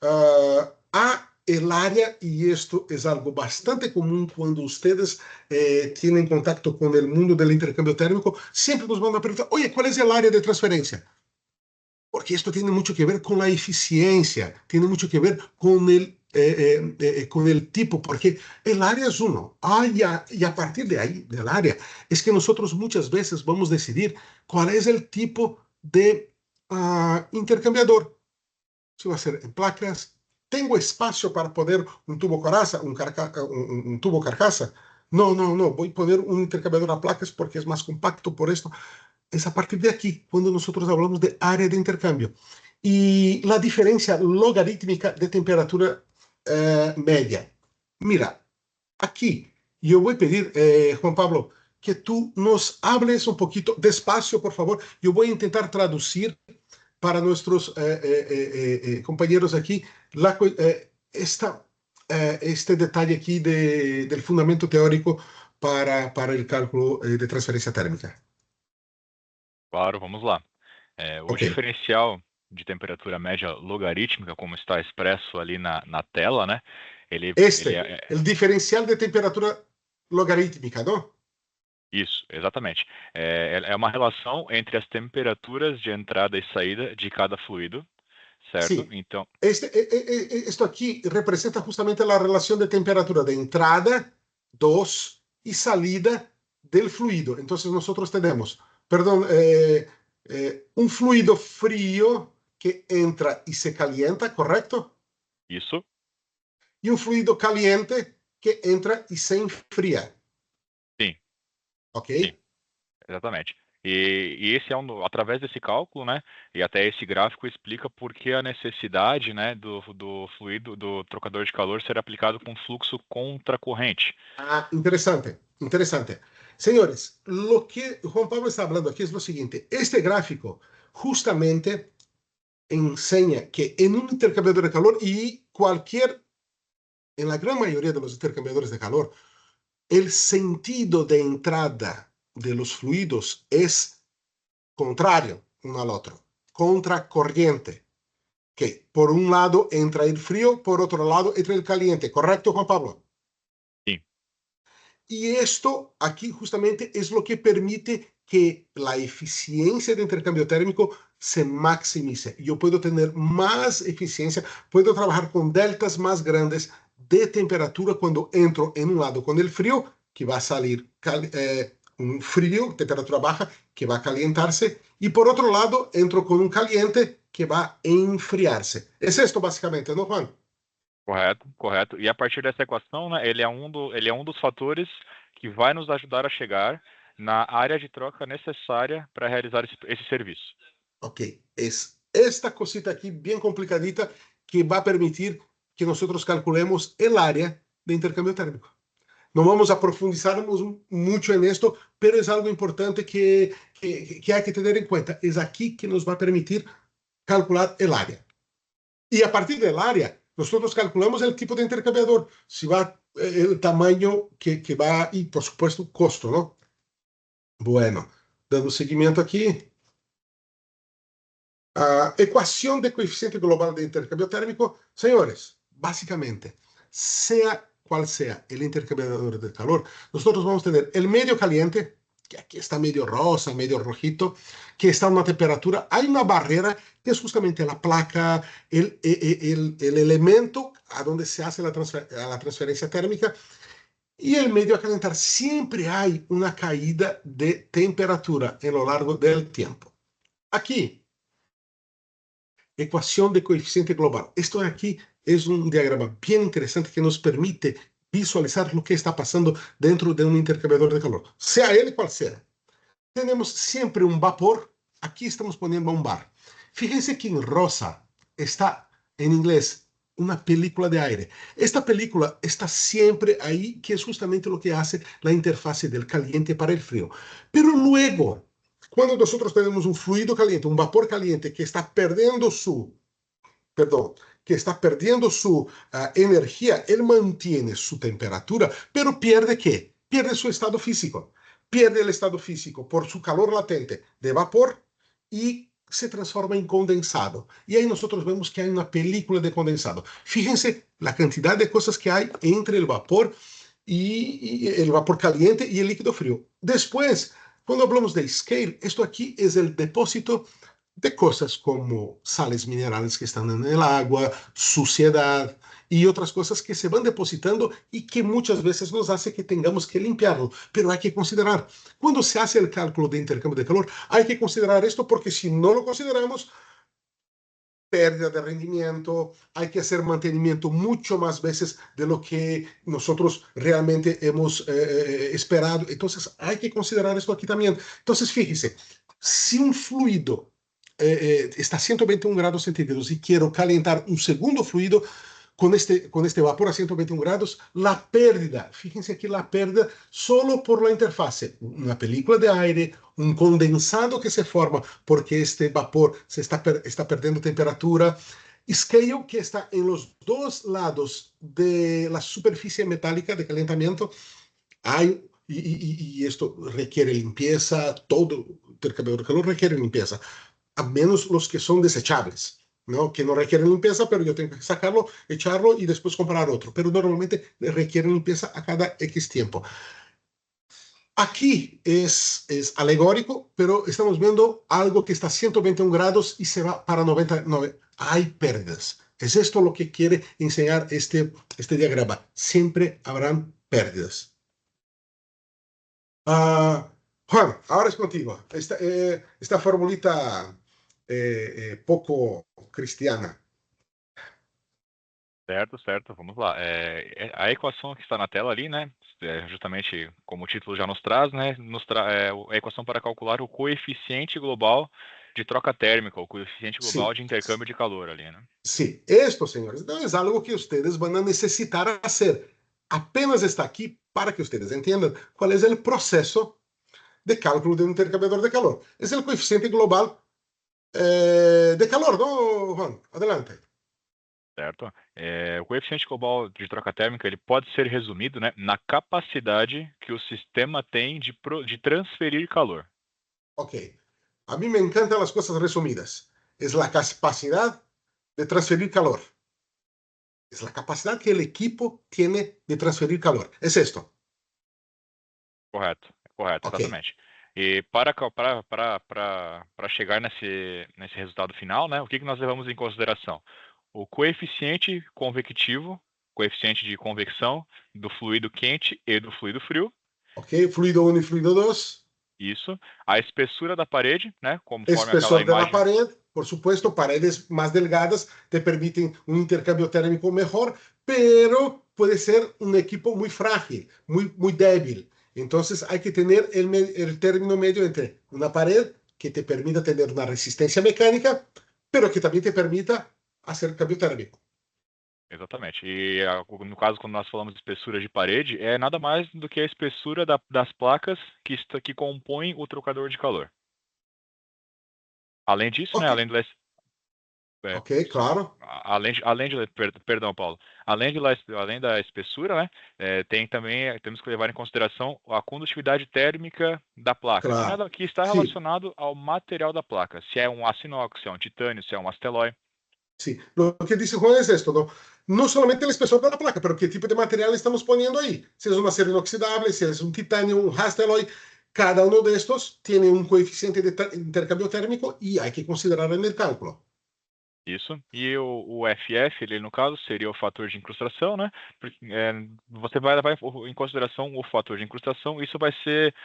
Speaker 1: a el área, y esto es algo bastante común cuando ustedes tienen contacto con el mundo del intercambio térmico, siempre nos van a preguntar, oye, ¿cuál es el área de transferencia? Porque esto tiene mucho que ver con la eficiencia, tiene mucho que ver con el tipo, porque el área es uno. Y a partir de ahí, del área, es que nosotros muchas veces vamos a decidir cuál es el tipo de intercambiador. Si va a ser en placas, tengo espacio para poner un tubo coraza, un tubo carcasa. No, no, no, voy a poner un intercambiador a placas porque es más compacto por esto. Es a partir de aquí cuando nosotros hablamos de área de intercambio. Y la diferencia logarítmica de temperatura media. Mira, aquí yo voy a pedir, Juan Pablo, que tú nos hables un poquito despacio, por favor. Yo voy a intentar traducir para nuestros compañeros aquí este detalle aquí del fundamento teórico para el cálculo de transferencia térmica.
Speaker 2: Claro, vamos lá. O
Speaker 1: Ok.
Speaker 2: diferencial de temperatura média logarítmica, como está expresso ali na tela, né? Ele
Speaker 1: El diferencial de temperatura logarítmica, ¿no?
Speaker 2: isso, exatamente. É uma relação entre as temperaturas de entrada e saída de cada fluido, certo?
Speaker 1: Sí.
Speaker 2: Então,
Speaker 1: Esto aquí representa justamente la relación de temperatura de entrada, 2, y salida del fluido. Entonces nosotros tenemos, perdón, un fluido frío que entra y se calienta, ¿correcto?
Speaker 2: isso,
Speaker 1: Y un fluido caliente que entra y se enfría,
Speaker 2: sim,
Speaker 1: ¿ok?
Speaker 2: sim. Exatamente. E esse é através desse cálculo, né? E até esse gráfico explica por que a necessidade, né, do fluido, do trocador de calor ser aplicado com fluxo contracorrente.
Speaker 1: Interesante, interesante. Señores, lo que Juan Pablo está hablando aquí es lo siguiente. Este gráfico justamente enseña que en un intercambiador de calor en la gran mayoría de los intercambiadores de calor, el sentido de entrada de los fluidos es contrario uno al otro, contracorriente, que por un lado entra el frío, por otro lado entra el caliente. ¿Correcto, Juan Pablo?
Speaker 2: Sim,
Speaker 1: Y esto aquí justamente es lo que permite que la eficiencia de intercambio térmico se maximice. Yo puedo tener más eficiencia, puedo trabajar con deltas más grandes de temperatura cuando entro en un lado con el frío, que va a salir un frío, temperatura baja, que va a calentarse, y por otro lado entro con un caliente que va a enfriarse. Es esto básicamente, ¿no, Juan?
Speaker 2: correto, correto. E a partir dessa equação, né, ele é um dos fatores que vai nos ajudar a chegar na área de troca necessária para realizar esse serviço.
Speaker 1: Ok, es esta cosita aquí bien complicadita que va a permitir que nosotros calculemos el área de intercambio térmico. No vamos a profundizarnos mucho en esto, pero es algo importante que hay que tener en cuenta. Es aquí que nos va a permitir calcular el área. Y a partir del área, nosotros calculamos el tipo de intercambiador, si va el tamaño que va y, por supuesto, costo, ¿no? Bueno, dando seguimiento aquí. Ecuación de coeficiente global de intercambio térmico, señores, básicamente, sea cual sea el intercambiador de calor, nosotros vamos a tener el medio caliente, que aquí está medio rosa, medio rojito, que está a una temperatura, hay una barrera que es justamente la placa, el elemento a donde se hace la transferencia térmica, y el medio a calentar. Siempre hay una caída de temperatura a lo largo del tiempo. Aquí, ecuación de coeficiente global. Esto de aquí es un diagrama bien interesante que nos permite visualizar lo que está pasando dentro de un intercambiador de calor, sea él cual sea. Tenemos siempre un vapor. Aquí estamos poniendo un bar. Fíjense que en rosa está en inglés una película de aire. Esta película está siempre ahí, que es justamente lo que hace la interfase del caliente para el frío. Pero luego, cuando nosotros tenemos un fluido caliente, un vapor caliente que está perdiendo su, perdón, que está perdiendo su energía, él mantiene su temperatura, pero pierde ¿qué? Pierde su estado físico. Pierde el estado físico por su calor latente de vapor y se transforma en condensado. Y ahí nosotros vemos que hay una película de condensado. Fíjense la cantidad de cosas que hay entre el vapor y el vapor caliente y el líquido frío. Después, cuando hablamos de scale, esto aquí es el depósito de cosas como sales minerales que están en el agua, suciedad y otras cosas que se van depositando y que muchas veces nos hace que tengamos que limpiarlo. Pero hay que considerar, cuando se hace el cálculo de intercambio de calor, hay que considerar esto porque si no lo consideramos, pérdida de rendimiento, hay que hacer mantenimiento mucho más veces de lo que nosotros realmente hemos esperado. Entonces hay que considerar esto aquí también. Entonces fíjese, si un fluido está a 121 grados centígrados y quiero calentar un segundo fluido, con este vapor a 121 grados, la pérdida, fíjense aquí la pérdida solo por la interfase, una película de aire, un condensado que se forma porque este vapor está perdiendo temperatura, scale que está en los dos lados de la superficie metálica de calentamiento, hay, y esto requiere limpieza, todo intercambiador de calor requiere limpieza, a menos los que son desechables, ¿no? Que no requieren limpieza, pero yo tengo que sacarlo, echarlo y después comprar otro. Pero normalmente requieren limpieza a cada X tiempo. Aquí es alegórico, pero estamos viendo algo que está a 121 grados y se va para 99. Hay pérdidas. Es esto lo que quiere enseñar este diagrama. Siempre habrán pérdidas. Juan, ahora es contigo. Esta formulita poco cristiana.
Speaker 2: Certo, certo, vamos lá. A equação que está na tela ali, né? Justamente como o título já nos traz, né? A equação para calcular o coeficiente global de troca térmica, o coeficiente global
Speaker 1: Sí,
Speaker 2: de intercâmbio de calor ali, né?
Speaker 1: sí, esto, señores, no es algo que ustedes van a necesitar hacer. Apenas está aquí para que ustedes entiendan cuál es el proceso de cálculo de un intercambiador de calor. Es el coeficiente global de calor, ¿no, Juan? Adelante.
Speaker 2: Certo? O coeficiente global de troca térmica ele pode ser resumido, né, na capacidade que o sistema tem de transferir calor.
Speaker 1: Ok. A mí me encantan las cosas resumidas. Es la capacidad de transferir calor. Es la capacidad que el equipo tiene de transferir calor. Es esto.
Speaker 2: Correto,
Speaker 1: Ok.
Speaker 2: exatamente. E para chegar nesse resultado final, né, o que nós levamos em consideração? O coeficiente convectivo, coeficiente de convecção do fluido quente e do fluido frio,
Speaker 1: Ok. Fluido 1 y fluido 2.
Speaker 2: isso, a espessura da parede, né, conforme aquela
Speaker 1: Espesor de la
Speaker 2: imagem.
Speaker 1: pared, por supuesto, paredes más delgadas te permiten un intercambio térmico mejor, pero puede ser un equipo muy frágil, muy débil. Entonces hay que tener el término medio entre una pared que te permita tener una resistencia mecánica, pero que también te permita hacer cambio térmico.
Speaker 2: Exatamente. E no caso, quando nós falamos de espessura de parede, é nada mais do que a espessura das placas que compõem o trocador de calor. Além disso, né,
Speaker 1: Ok,
Speaker 2: é,
Speaker 1: ok, claro.
Speaker 2: perdão, Paulo, além da espessura, né, tem também, temos que levar em consideração a condutividade térmica da placa,
Speaker 1: Claro.
Speaker 2: que está
Speaker 1: Sí,
Speaker 2: relacionado ao material da placa, se é um aço inox, se é um titânio, se é um astelói.
Speaker 1: sí. Lo que dice Juan es esto, ¿no? No solamente el espesor de la placa, pero qué tipo de material estamos poniendo ahí. Si es un acero inoxidable, si es un titanio, un hastelloy, cada uno de estos tiene un coeficiente de intercambio térmico y hay que considerar en el cálculo.
Speaker 2: Isso. E o FF, ele, no caso, seria o fator de incrustação, né? Você vai levar em consideração o fator de incrustação. Isso vai ser,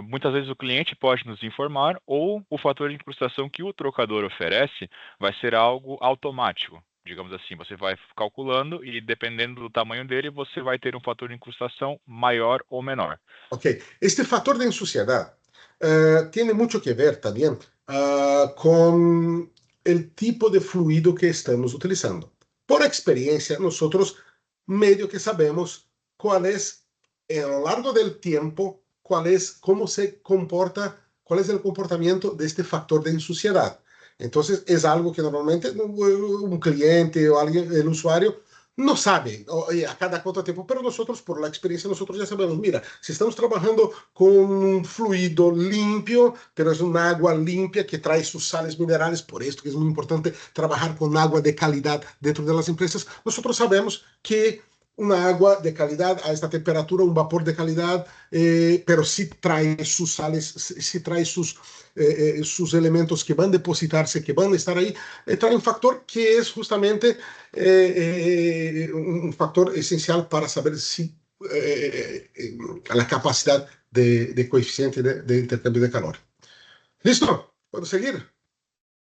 Speaker 2: muitas vezes o cliente pode nos informar, ou o fator de incrustação que o trocador oferece vai ser algo automático. Digamos assim, você vai calculando e dependendo do tamanho dele, você vai ter um fator de incrustação maior ou menor.
Speaker 1: Ok, este factor de ensuciedad tiene mucho que ver también con el tipo de fluido que estamos utilizando. Por experiencia, nosotros medio que sabemos cuál es, a lo largo del tiempo, cuál es, cómo se comporta, cuál es el comportamiento de este factor de ensuciedad. Entonces, es algo que normalmente un cliente o alguien, el usuario, no sabe a cada cuánto tiempo, pero nosotros, por la experiencia, nosotros ya sabemos, mira, si estamos trabajando con un fluido limpio, pero es un agua limpia que trae sus sales minerales, por esto que es muy importante trabajar con agua de calidad dentro de las empresas, nosotros sabemos que una agua de calidad a esta temperatura, un vapor de calidad, pero sí trae sus sales, sí trae sus elementos que van a depositarse, que van a estar ahí, trae un factor que es justamente un factor esencial para saber si la capacidad de coeficiente de intercambio de calor. ¿Listo? ¿Puedo seguir?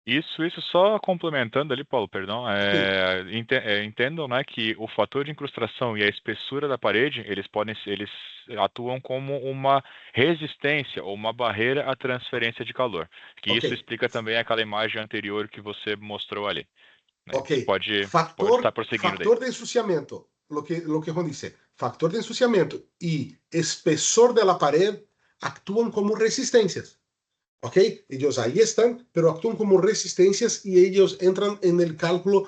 Speaker 2: Isso só complementando ali, Paulo, perdão,
Speaker 1: Sí.
Speaker 2: entendam, né, que o fator de incrustação e a espessura da parede, eles atuam como uma resistência ou uma barreira à transferência de calor, que
Speaker 1: Ok,
Speaker 2: isso explica também aquela imagem anterior que você mostrou ali, né.
Speaker 1: ok.
Speaker 2: Pode estar prosseguindo daí.
Speaker 1: Factor de ensuciamiento, lo que Juan dice, factor de ensuciamiento y espesor de la pared actúan como resistencias. ¿Ok? Ellos ahí están, pero actúan como resistencias y ellos entran en el cálculo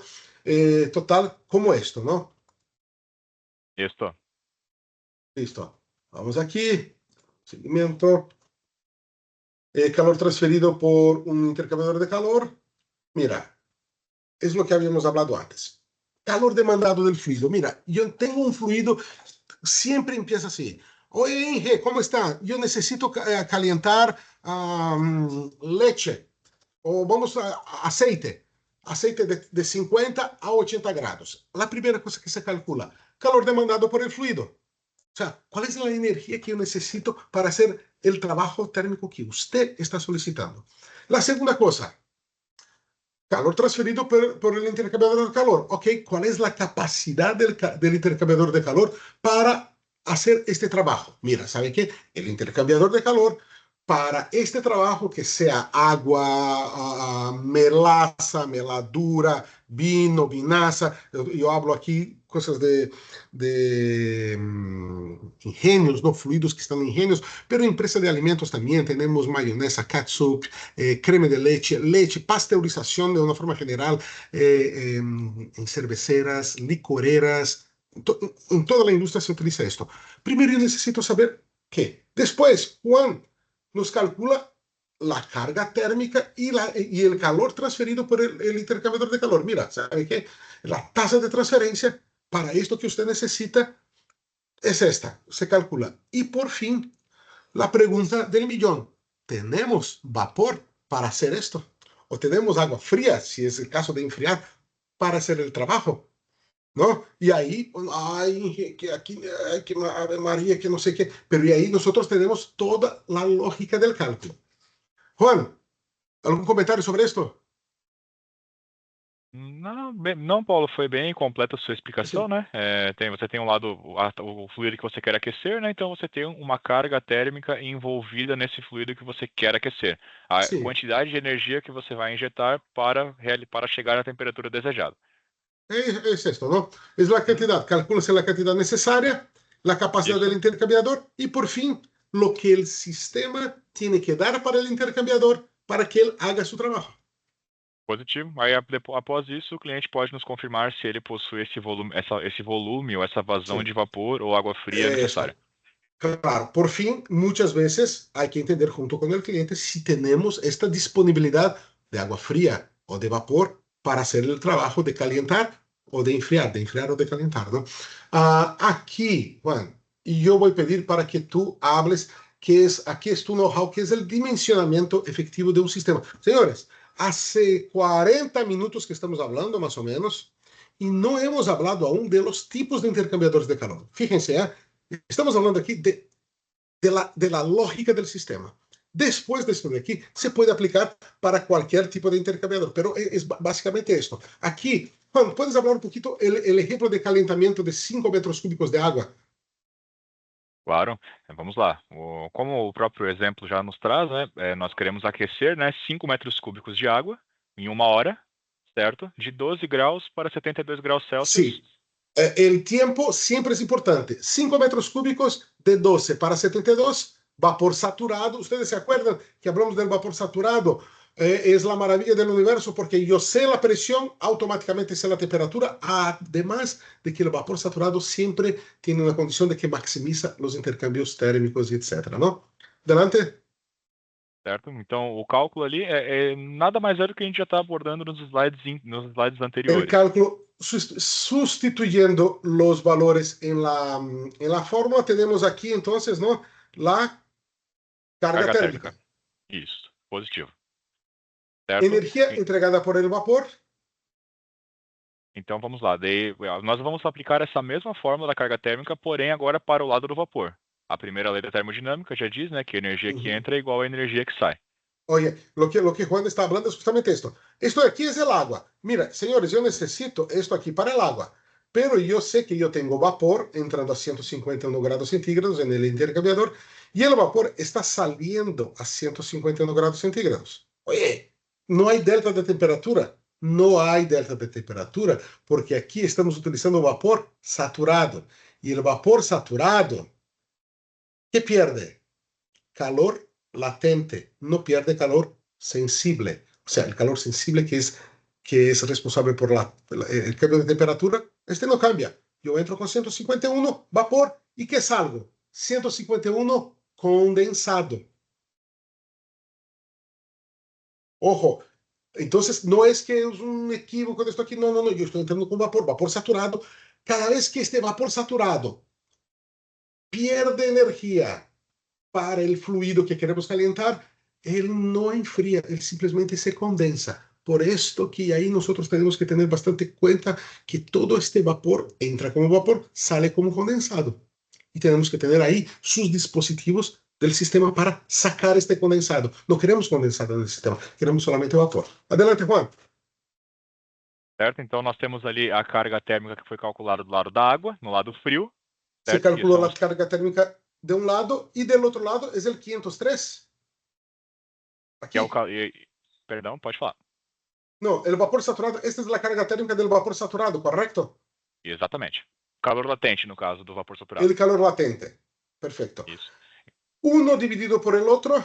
Speaker 1: total como esto, ¿no?
Speaker 2: Isso.
Speaker 1: Listo. Vamos aquí. Seguimiento. Calor transferido por un intercambiador de calor. Mira, es lo que habíamos hablado antes. Calor demandado del fluido. Mira, yo tengo un fluido, siempre empieza así. Oye, Inge, ¿cómo está? Yo necesito calentar leche o vamos a aceite. Aceite de 50 a 80 grados. La primera cosa que se calcula, calor demandado por el fluido. O sea, ¿cuál es la energía que yo necesito para hacer el trabajo térmico que usted está solicitando? La segunda cosa, calor transferido por el intercambiador de calor. Ok, ¿cuál es la capacidad del intercambiador de calor para hacer este trabajo? Mira, ¿sabe qué? El intercambiador de calor para este trabajo que sea agua, melaza, meladura, vino, vinaza. Yo hablo aquí cosas de ingenios, ¿no? Fluidos que están en ingenios, pero en empresa de alimentos también tenemos mayonesa, catsup, crema de leche, leche, pasteurización de una forma general, en cerveceras, licoreras, en toda la industria se utiliza esto. Primero yo necesito saber qué. Después, Juan nos calcula la carga térmica y el calor transferido por el intercambiador de calor. Mira, ¿sabe qué? La tasa de transferencia para esto que usted necesita es esta, se calcula. Y por fin, la pregunta del millón. ¿Tenemos vapor para hacer esto? ¿O tenemos agua fría, si es el caso de enfriar, para hacer el trabajo? ¿No? Y ahí, ay, que aquí, ay, que Ave María, que no sé qué. Pero y ahí nosotros tenemos toda la lógica del cálculo. Juan, ¿algún comentario sobre esto?
Speaker 2: Não, não, Paulo, foi bem completa a sua explicação,
Speaker 1: Sí,
Speaker 2: né? Você tem um lado, o fluido que você quer aquecer, né? Então você tem uma carga térmica envolvida nesse fluido que você quer aquecer. A
Speaker 1: sí,
Speaker 2: quantidade de energia que você vai injetar para chegar à temperatura desejada.
Speaker 1: es esto, ¿no? Es la
Speaker 2: Uhum.
Speaker 1: cantidad, calcúlese la cantidad necesaria, la capacidad del
Speaker 2: Isso,
Speaker 1: intercambiador y por fin lo que el sistema tiene que dar para el intercambiador para que él haga su trabajo.
Speaker 2: positivo. Aí, após isso, o cliente pode nos confirmar se ele possui esse volume ou essa vazão
Speaker 1: Sí,
Speaker 2: de vapor ou água fria necessária.
Speaker 1: eso. Claro, por fin, muchas veces hay que entender junto con el cliente si tenemos esta disponibilidad de agua fría o de vapor para hacer el trabajo de calentar o de enfriar o de calentar, ¿no? Aquí, Juan, y yo voy a pedir para que tú hables, aquí es tu know-how, que es el dimensionamiento efectivo de un sistema. Señores, Hace 40 minutos que estamos hablando, más o menos, y no hemos hablado aún de los tipos de intercambiadores de calor. Fíjense, estamos hablando aquí de la lógica del sistema. Después de esto de aquí, se puede aplicar para cualquier tipo de intercambiador, pero es básicamente esto. Aquí, Juan, ¿puedes hablar un poquito el ejemplo de calentamiento de 5 metros cúbicos de agua?
Speaker 2: Claro, vamos lá. Como o próprio exemplo já nos traz, né, nós queremos aquecer, né, 5 metros cúbicos de água em 1 hora, certo? De 12 graus para 72 graus Celsius.
Speaker 1: Sí, el tiempo siempre es importante. 5 metros cúbicos de 12 para 72, vapor saturado. Ustedes se acuerdan que hablamos del vapor saturado. Es la maravilla del universo porque yo sé la presión, automáticamente sé la temperatura, además de que el vapor saturado siempre tiene una condición de que maximiza los intercambios térmicos, etcétera, ¿no? Adelante.
Speaker 2: Certo? Então, o cálculo ali é nada mais é do que a gente já está abordando nos slides
Speaker 1: El
Speaker 2: anteriores.
Speaker 1: cálculo sustituyendo los valores en la fórmula, tenemos aquí entonces, ¿no? La carga
Speaker 2: Carga
Speaker 1: térmica.
Speaker 2: térmica. Isso, positivo. Certo?
Speaker 1: Energía entregada por el vapor.
Speaker 2: Então, vamos lá. Daí, nós vamos aplicar essa mesma fórmula da carga térmica, porém agora para o lado do vapor. A primeira lei da termodinâmica já diz, né, que a energia que entra é igual à energia que sai.
Speaker 1: Oye, lo que Juan está hablando es justamente esto. Esto de aquí es el agua. Mira, señores, yo necesito esto aquí para el agua, pero yo sé que yo tengo vapor entrando a 151 grados centígrados en el intercambiador y el vapor está saliendo a 151 grados centígrados. Oye, no hay delta de temperatura. No hay delta de temperatura porque aquí estamos utilizando vapor saturado. Y el vapor saturado, ¿qué pierde? Calor latente, no pierde calor sensible. O sea, el calor sensible que es responsable por el cambio de temperatura, este no cambia. Yo entro con 151 vapor y ¿qué salgo? 151 condensado. Ojo, entonces no es que es un equívoco de esto aquí, no, no, no, yo estoy entrando con vapor, vapor saturado. Cada vez que este vapor saturado pierde energía para el fluido que queremos calentar, él no enfría, él simplemente se condensa. Por esto que ahí nosotros tenemos que tener bastante cuenta que todo este vapor entra como vapor, sale como condensado. Y tenemos que tener ahí sus dispositivos del sistema para sacar este condensado. No queremos condensado en el sistema, queremos solamente vapor. Adelante, Juan.
Speaker 2: Certo? Então, nós temos ali a carga térmica que foi calculada do lado da água, no lado frio.
Speaker 1: Se
Speaker 2: Certo?
Speaker 1: calculó la carga térmica de un lado y del otro lado es el 503. Aquí.
Speaker 2: Que é o perdão, pode falar.
Speaker 1: No, el vapor saturado, esta es la carga térmica del vapor saturado, ¿correcto?
Speaker 2: Exatamente. Calor latente, no caso do vapor saturado.
Speaker 1: El calor latente. Perfecto.
Speaker 2: Isso.
Speaker 1: Uno dividido por el otro,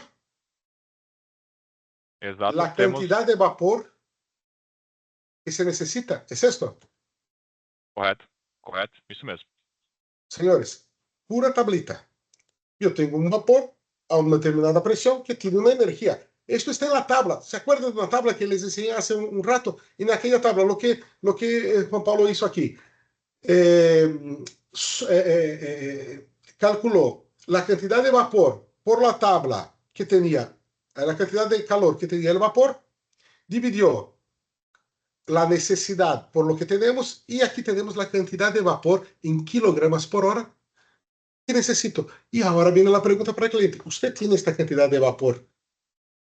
Speaker 2: Exato.
Speaker 1: la cantidad de vapor que se necesita. ¿Es esto?
Speaker 2: Correto, correto. Isso mesmo.
Speaker 1: Señores, pura tablita. Yo tengo un vapor a una determinada presión que tiene una energía. Esto está en la tabla. ¿Se acuerdan de una tabla que les enseñé hace un rato? En aquella tabla, lo que Juan Pablo hizo aquí. Calculó la cantidad de vapor por la tabla que tenía, la cantidad de calor que tenía el vapor, dividió la necesidad por lo que tenemos y aquí tenemos la cantidad de vapor en kilogramos por hora que necesito. Y ahora viene la pregunta para el cliente. ¿Usted tiene esta cantidad de vapor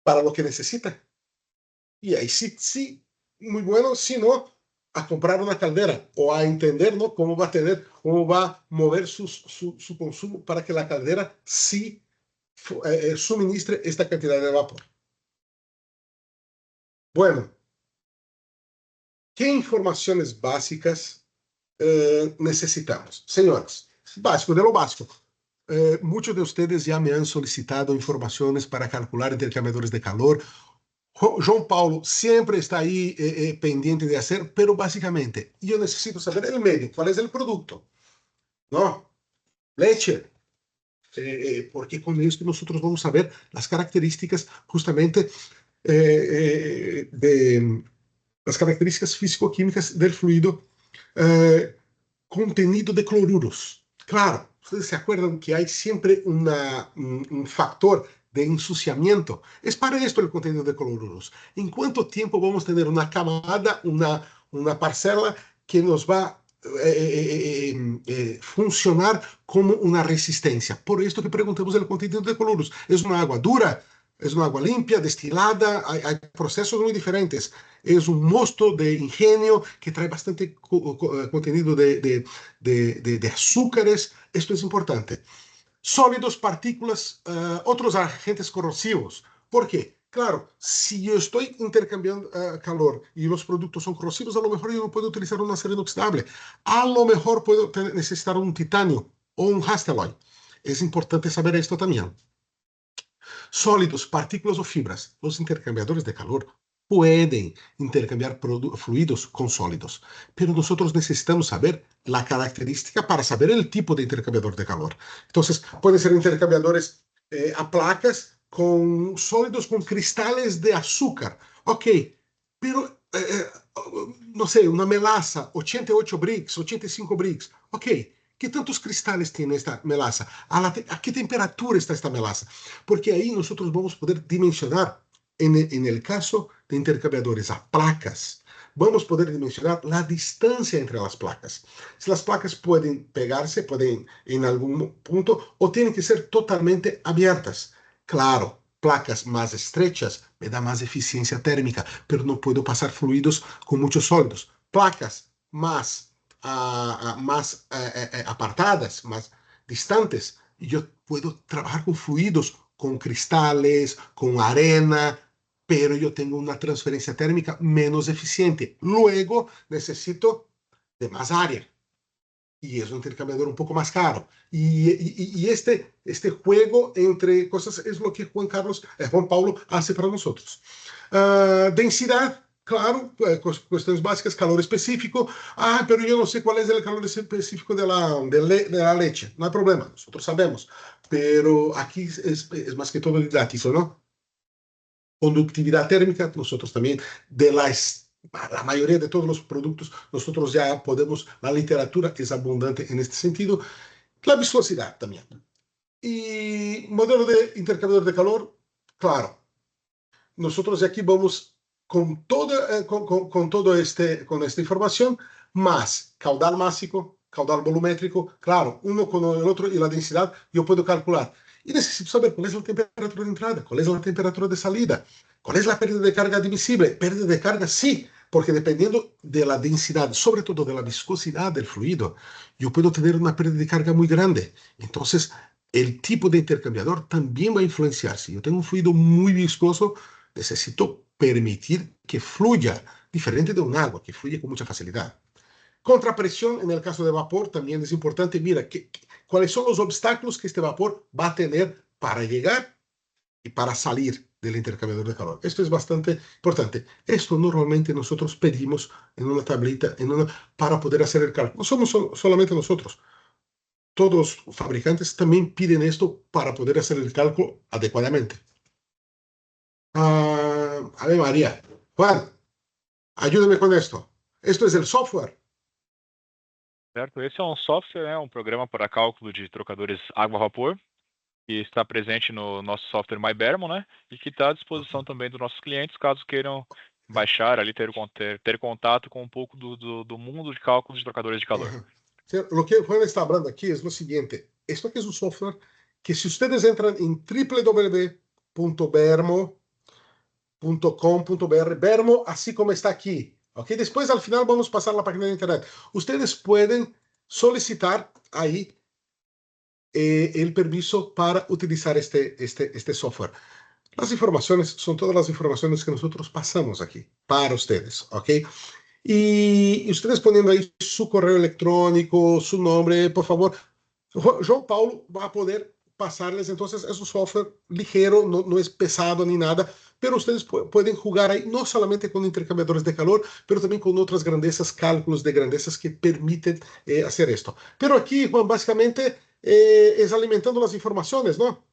Speaker 1: para lo que necesita? Y ahí sí, sí, muy bueno. Si no, a comprar una caldera o a entender, ¿no?, cómo va a tener, cómo va a mover su consumo para que la caldera sí suministre esta cantidad de vapor. Bueno, ¿qué informaciones básicas necesitamos? Señores, básico de lo básico. Muchos de ustedes ya me han solicitado informaciones para calcular intercambiadores de calor. João Paulo siempre está ahí pendiente de hacer, pero básicamente yo necesito saber el medio, cuál es el producto, ¿no? Leche, porque con esto nosotros vamos a ver las características justamente de las características físico-químicas del fluido contenido de cloruros. Claro, ustedes se acuerdan que hay siempre un factor de ensuciamiento. Es para esto el contenido de coloruros. ¿En cuánto tiempo vamos a tener una camada, una parcela que nos va a funcionar como una resistencia? Por esto que preguntamos el contenido de coloruros. ¿Es una agua dura? ¿Es una agua limpia, destilada? Hay procesos muy diferentes. Es un mosto de ingenio que trae bastante contenido de azúcares. Esto es importante. Sólidos, partículas, otros agentes corrosivos. ¿Por qué? Claro, si yo estoy intercambiando calor y los productos son corrosivos, a lo mejor yo no puedo utilizar un acero inoxidable. A lo mejor puedo necesitar un titanio o un Hastelloy. Es importante saber esto también. Sólidos, partículas o fibras. Los intercambiadores de calor pueden intercambiar fluidos con sólidos, pero nosotros necesitamos saber la característica para saber el tipo de intercambiador de calor. Entonces, pueden ser intercambiadores a placas con sólidos con cristales de azúcar. Ok, pero no sé, una melaza, 88 Brix, 85 Brix. Ok, ¿qué tantos cristales tiene esta melaza? ¿A qué temperatura está esta melaza? Porque ahí nosotros vamos a poder dimensionar, en el caso de intercambiadores a placas, vamos a poder dimensionar la distancia entre las placas. Si las placas pueden pegarse, pueden en algún punto, o tienen que ser totalmente abiertas. Claro, placas más estrechas me da más eficiencia térmica, pero no puedo pasar fluidos con muchos sólidos. Placas más apartadas, más distantes, y yo puedo trabajar con fluidos, con cristales, con arena, pero yo tengo una transferencia térmica menos eficiente. Luego necesito de más área y es un intercambiador un poco más caro. Y este juego entre cosas es lo que Juan Paulo hace para nosotros. Densidad, claro, cuestiones básicas, calor específico. Pero yo no sé cuál es el calor específico de la leche. No hay problema, nosotros sabemos. Pero aquí es más que todo didáctico, ¿no? Conductividad térmica, nosotros también, la mayoría de todos los productos, nosotros ya podemos, la literatura es abundante en este sentido. La viscosidad también. Y modelo de intercambiador de calor, claro, nosotros aquí vamos con esta información, más caudal másico, caudal volumétrico, claro, uno con el otro y la densidad, yo puedo calcular. Y necesito saber cuál es la temperatura de entrada, cuál es la temperatura de salida, cuál es la pérdida de carga admisible. Pérdida de carga, sí, porque dependiendo de la densidad, sobre todo de la viscosidad del fluido, yo puedo tener una pérdida de carga muy grande. Entonces, el tipo de intercambiador también va a influenciar. Si yo tengo un fluido muy viscoso, necesito permitir que fluya, diferente de un agua, que fluye con mucha facilidad. Contrapresión, en el caso de vapor, también es importante. Mira, ¿cuáles son los obstáculos que este vapor va a tener para llegar y para salir del intercambiador de calor? Esto es bastante importante. Esto normalmente nosotros pedimos en una tablita, para poder hacer el cálculo. No somos solamente nosotros. Todos los fabricantes también piden esto para poder hacer el cálculo adecuadamente. A ver, María. Juan, ayúdame con esto. Esto es el software.
Speaker 2: Certo? Esse é um software, né, um programa para cálculo de trocadores água-vapor, que está presente no nosso software MyBermo, né, e que está à disposição também dos nossos clientes, caso queiram baixar ali, ter contato com um pouco do mundo de cálculo de trocadores de calor.
Speaker 1: Sí, lo que Juan está hablando aquí es lo siguiente. Esto aquí es un software que si ustedes entran en www.bermo.com.br, Bermo, así como está aquí, ¿ok? Después al final vamos a pasar a la página de internet. Ustedes pueden solicitar ahí el permiso para utilizar este software. Las informaciones son todas las informaciones que nosotros pasamos aquí para ustedes, ¿ok? Y ustedes poniendo ahí su correo electrónico, su nombre, por favor, João Paulo va a poder pasarles. Entonces, es un software ligero, no es pesado ni nada, pero ustedes pueden jugar ahí no solamente con intercambiadores de calor, pero también con otras grandezas, cálculos de grandezas que permiten hacer esto. Pero aquí, Juan, básicamente es alimentando las informaciones, ¿no?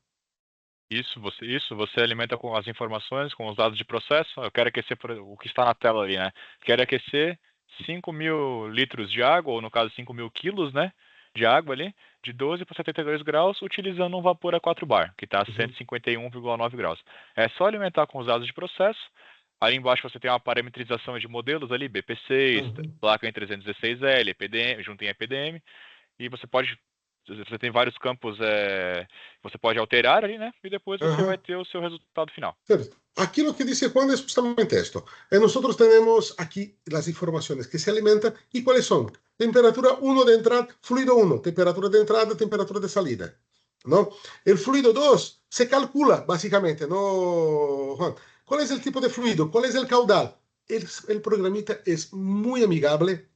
Speaker 2: Você alimenta com as informações, com os dados de processo. Eu quero aquecer o que está na tela ali, né? Quero aquecer 5.000 litros de água, ou no caso 5.000 quilos, né? de água ali, de 12 para 72 graus, utilizando um vapor a 4 bar, que está a
Speaker 1: Uhum.
Speaker 2: 151,9 graus. É só alimentar com os dados de processo. Ali embaixo você tem uma parametrização de modelos ali, BP6,
Speaker 1: Uhum.
Speaker 2: placa em 316L, EPDM, junto em EPDM, e você tem vários campos, você pode alterar ali, né? E depois você vai
Speaker 1: Ajá.
Speaker 2: ter o seu resultado final.
Speaker 1: Cierto. Aquí lo que dice Juan es justamente esto. Nosotros tenemos aquí las informaciones que se alimentan y cuáles son. Temperatura 1 de entrada, fluido 1, temperatura de entrada, temperatura de salida. ¿No? El fluido 2 se calcula básicamente, ¿no, Juan? ¿Cuál es el tipo de fluido? ¿Cuál es el caudal? El programita es muy amigable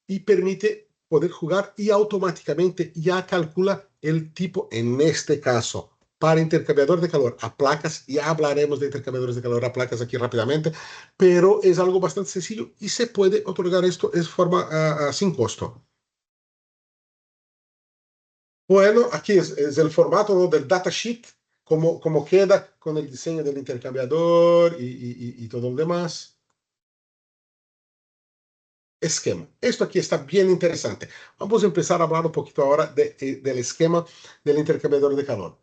Speaker 1: y permite poder jugar y automáticamente ya calcula el tipo, en este caso, para intercambiador de calor a placas. Ya hablaremos de intercambiadores de calor a placas aquí rápidamente, pero es algo bastante sencillo y se puede otorgar esto de forma sin costo. Bueno, aquí es el formato, ¿no?, del datasheet, como queda con el diseño del intercambiador y todo lo demás. Esquema. Esto aquí está bien interesante. Vamos a empezar a hablar un poquito ahora del esquema del intercambiador de calor.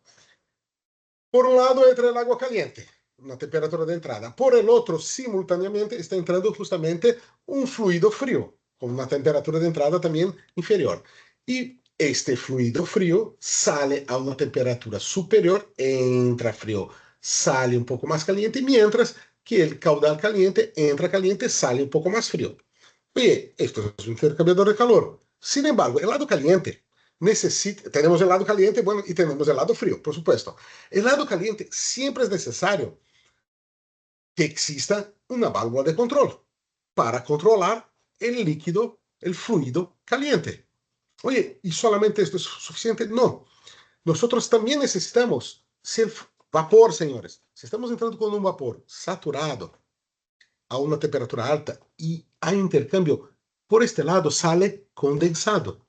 Speaker 1: Por un lado entra el agua caliente, una temperatura de entrada. Por el otro, simultáneamente, está entrando justamente un fluido frío, con una temperatura de entrada también inferior. Y este fluido frío sale a una temperatura superior, entra frío, sale un poco más caliente, mientras que el caudal caliente entra caliente, sale un poco más frío. Oye, esto es un intercambiador de calor. Sin embargo, el lado caliente tenemos el lado caliente, bueno, y tenemos el lado frío, por supuesto. El lado caliente siempre es necesario que exista una válvula de control para controlar el líquido, el fluido caliente. Oye, ¿y solamente esto es suficiente? No. Nosotros también necesitamos, si el vapor, señores, si estamos entrando con un vapor saturado, a una temperatura alta y hay intercambio, por este lado sale condensado.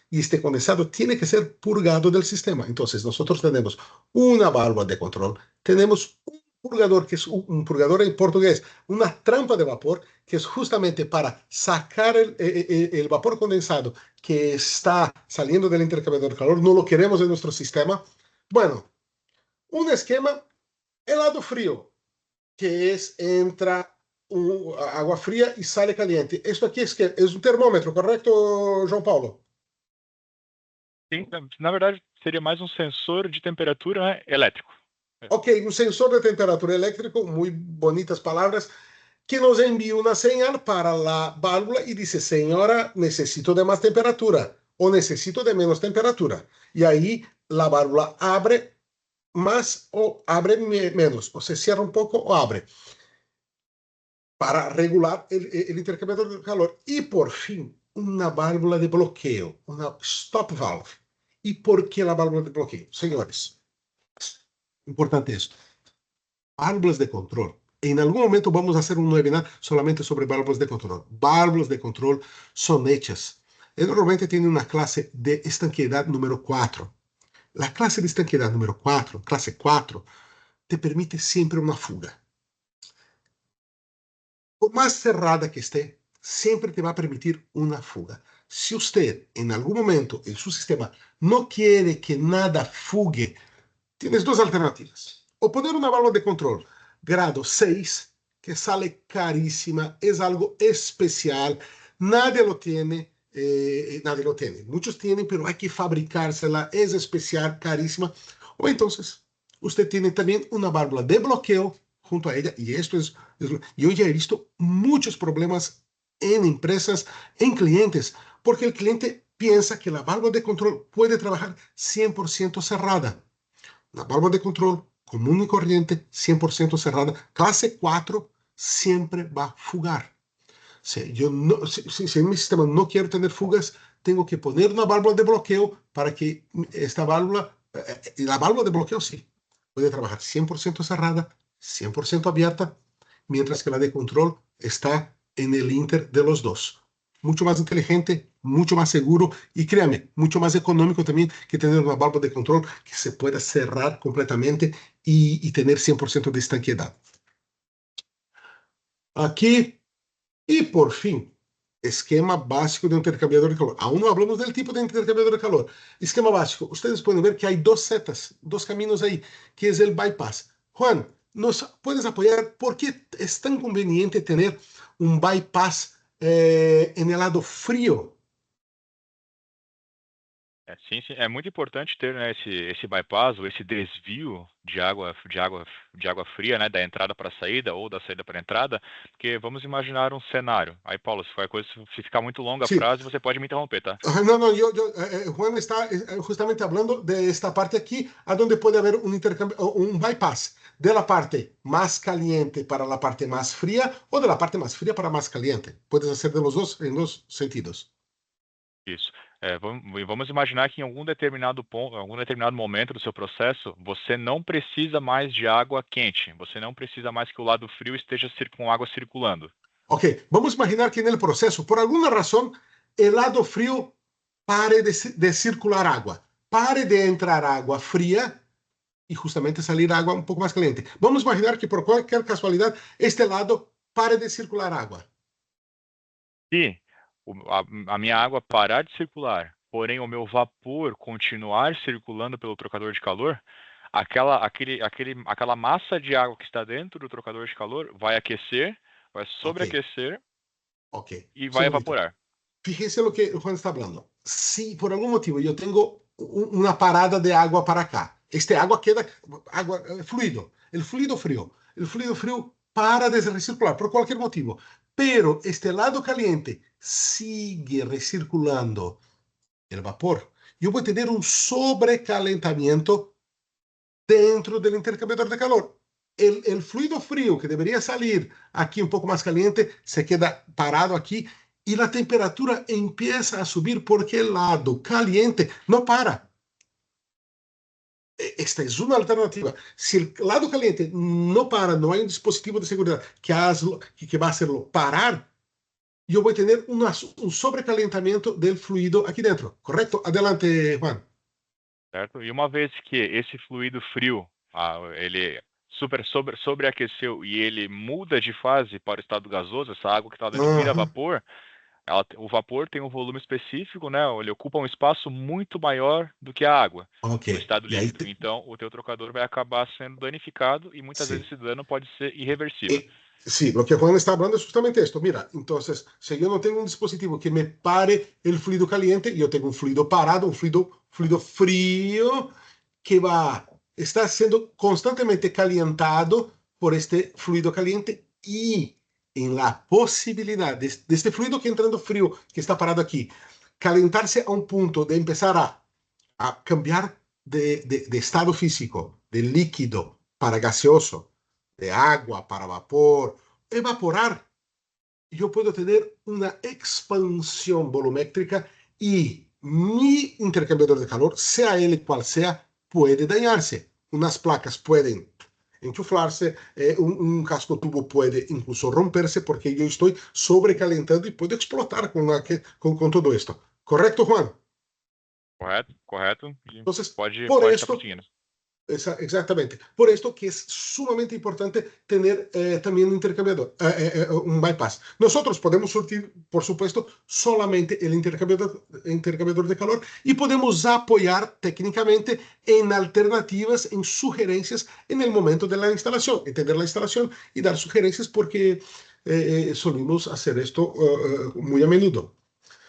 Speaker 1: Y este condensado tiene que ser purgado del sistema. Entonces nosotros tenemos una válvula de control, tenemos un purgador, que es un purgador en portugués, una trampa de vapor, que es justamente para sacar el vapor condensado que está saliendo del intercambiador de calor, no lo queremos en nuestro sistema. Bueno, un esquema helado frío, que entra agua fría y sale caliente. Esto aquí es un termómetro, ¿correcto, João Paulo?
Speaker 2: Sim, na verdade, seria mais um sensor de temperatura, né, elétrico.
Speaker 1: Ok, un sensor de temperatura eléctrico, muy bonitas palabras, que nos envía una señal para la válvula y dice, señora, necesito de más temperatura o necesito de menos temperatura. Y ahí la válvula abre más o abre menos, o se cierra un poco o abre, para regular el intercambiador de calor. Y por fin, una válvula de bloqueo, una stop valve. ¿Y por qué la válvula de bloqueo? Señores, importante esto. Válvulas de control. En algún momento vamos a hacer un webinar solamente sobre válvulas de control. Válvulas de control son hechas. Normalmente tiene una clase de estanqueidad número 4. La clase de estanqueidad número 4, clase 4, te permite siempre una fuga. Por más cerrada que esté, siempre te va a permitir una fuga. Si usted en algún momento en su sistema no quiere que nada fugue, tienes dos alternativas. O poner una válvula de control grado 6, que sale carísima, es algo especial, nadie lo tiene, nadie lo tiene. Muchos tienen, pero hay que fabricársela, es especial, carísima. O entonces, usted tiene también una válvula de bloqueo junto a ella, y esto yo ya he visto muchos problemas en empresas, en clientes, porque el cliente piensa que la válvula de control puede trabajar 100% cerrada. La válvula de control común y corriente, 100% cerrada, clase 4, siempre va a fugar. Si en mi sistema no quiero tener fugas, tengo que poner una válvula de bloqueo para que esta válvula, la válvula de bloqueo sí, puede trabajar 100% cerrada, 100% abierta, mientras que la de control está en el inter de los dos. Mucho más inteligente, mucho más seguro y créame, mucho más económico también que tener una válvula de control que se pueda cerrar completamente y tener 100% de estanqueidad. Aquí, y por fin, Esquema básico de intercambiador de calor. Aún no hablamos del tipo de intercambiador de calor. Esquema básico. Ustedes pueden ver que hay dos setas, dos caminos ahí, que es el bypass. Juan, ¿nos puedes apoyar? ¿Por qué es tan conveniente tener un bypass en el lado frío?
Speaker 2: Sim, sim. É muito importante ter, né, esse bypass ou esse desvio de água fria, né, da entrada para a saída ou da saída para a entrada, porque vamos imaginar um cenário. Aí, Paulo, se qualquer coisa, se ficar muito longa a
Speaker 1: Sí.
Speaker 2: frase, você pode me interromper, tá?
Speaker 1: No, no, Juan está justamente hablando de esta parte aquí, a donde puede haber un intercambio, un bypass de la parte más caliente para la parte más fría o de la parte más fría para más caliente. Puedes hacer de los dos en dos sentidos.
Speaker 2: Isso. Vamos imaginar que em algum determinado ponto, em algum determinado momento do seu processo, você não precisa mais de água quente. Você não precisa mais que o lado frio esteja com água circulando.
Speaker 1: Ok, vamos a imaginar que en el proceso, por alguna razón, el lado frío pare de circular agua, pare de entrar agua fría y justamente salir agua un poco más caliente. Vamos a imaginar que por cualquier casualidad este lado pare de circular agua.
Speaker 2: Se a minha água parar de circular, porém o meu vapor continuar circulando pelo trocador de calor, aquela massa de água que está dentro do trocador de calor vai aquecer, vai
Speaker 1: Ok,
Speaker 2: sobreaquecer
Speaker 1: ok.
Speaker 2: e vai
Speaker 1: Segundito.
Speaker 2: evaporar.
Speaker 1: Fíjense lo que Juan está hablando. Si por algún motivo yo tengo una parada de agua para acá, este agua queda agua, fluido, el fluido frío para de recircular por cualquier motivo, pero este lado caliente sigue recirculando el vapor. Yo voy a tener un sobrecalentamiento dentro del intercambiador de calor. El fluido frío que debería salir aquí un poco más caliente se queda parado aquí y la temperatura empieza a subir porque el lado caliente no para. Esta es una alternativa. Si el lado caliente no para, no hay un dispositivo de seguridad que va a hacerlo parar, yo voy a tener un sobrecalentamiento del fluido aquí dentro. ¿Correcto? Adelante, Juan.
Speaker 2: Certo? E uma vez que esse fluido frio, ele sobreaqueceu e ele muda de fase para o estado gasoso, essa água que está dentro vira
Speaker 1: Ajá.
Speaker 2: vapor, o vapor tem um volume específico, né? Ele ocupa um espaço muito maior do que a água
Speaker 1: Ok.
Speaker 2: no estado
Speaker 1: Y ahí,
Speaker 2: líquido. Então, o teu trocador vai acabar sendo danificado e muitas vezes
Speaker 1: sí.
Speaker 2: esse dano pode ser irreversível.
Speaker 1: Sí, lo que Juan está hablando es justamente esto. Mira, entonces, si yo no tengo un dispositivo que me pare el fluido caliente, yo tengo un fluido parado, fluido frío que está siendo constantemente calentado por este fluido caliente y en la posibilidad de este fluido que entrando frío, que está parado aquí, calentarse a un punto de empezar a cambiar de estado físico, de líquido para gaseoso, de agua para vapor, evaporar, yo puedo tener una expansión volumétrica y mi intercambiador de calor, sea él cual sea, puede dañarse. Unas placas pueden enchuflarse, un casco tubo puede incluso romperse porque yo estoy sobrecalentando y puedo explotar con todo esto. ¿Correcto, Juan?
Speaker 2: Correto? Correto. E
Speaker 1: Entonces,
Speaker 2: pode,
Speaker 1: por
Speaker 2: pode estar
Speaker 1: esto,
Speaker 2: prosseguindo.
Speaker 1: Exactamente. Por esto que es sumamente importante tener también un intercambiador, un bypass. Nosotros podemos surtir, por supuesto, solamente el intercambiador de calor y podemos apoyar técnicamente en alternativas, en sugerencias en el momento de la instalación, entender la instalación y dar sugerencias porque solimos hacer esto muy a menudo.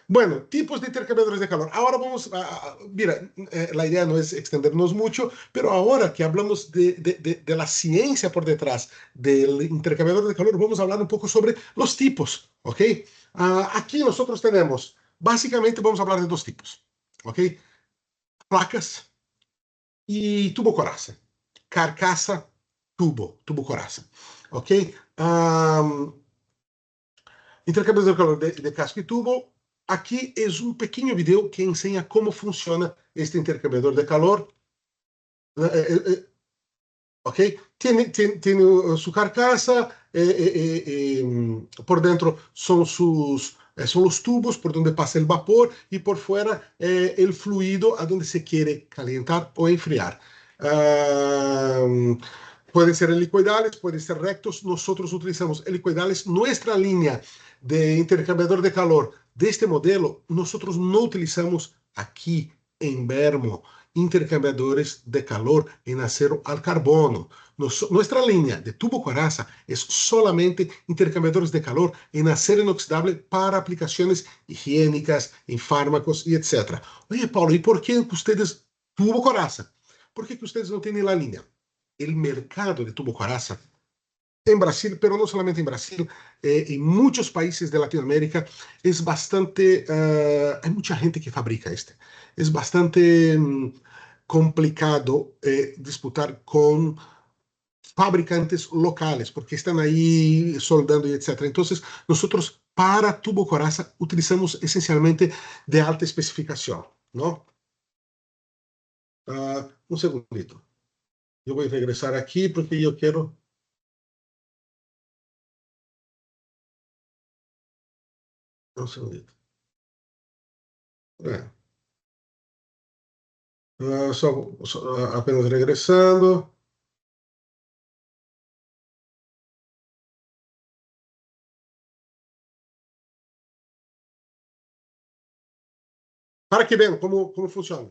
Speaker 1: Bueno, tipos de intercambiadores de calor. Ahora vamos mira, la idea no es extendernos mucho, pero ahora que hablamos de la ciencia por detrás del intercambiador de calor, vamos a hablar un poco sobre los tipos, ¿ok? Aquí nosotros tenemos, básicamente vamos a hablar de dos tipos, ¿ok? Placas y tubo coraza. Carcasa, tubo coraza, ¿ok? Um, Intercambiador de calor de casco y tubo. Aquí es un pequeño video que enseña cómo funciona este intercambiador de calor. ¿Ok? Tiene su carcasa, por dentro son los tubos por donde pasa el vapor y por fuera el fluido a donde se quiere calentar o enfriar. Pueden ser helicoidales, pueden ser rectos. Nosotros utilizamos helicoidales. Nuestra línea de intercambiador de calor de este modelo, nosotros no utilizamos aquí en Bermo intercambiadores de calor en acero al carbono. Nuestra línea de tubo coraza es solamente intercambiadores de calor en acero inoxidable para aplicaciones higiénicas, en fármacos y etc. Oye, Paulo, ¿y por qué ustedes tubo coraza? ¿Por qué que ustedes no tienen la línea? El mercado de tubo coraza en Brasil, pero no solamente en Brasil, en muchos países de Latinoamérica es bastante, hay mucha gente que fabrica este. Es bastante complicado disputar con fabricantes locales, porque están ahí soldando y etcétera. Entonces, nosotros para tubo coraza utilizamos esencialmente de alta especificación, ¿no? Un segundito. Yo voy a regresar aquí porque yo quiero... Un segundito. É. Apenas regressando. Para que vean como funciona.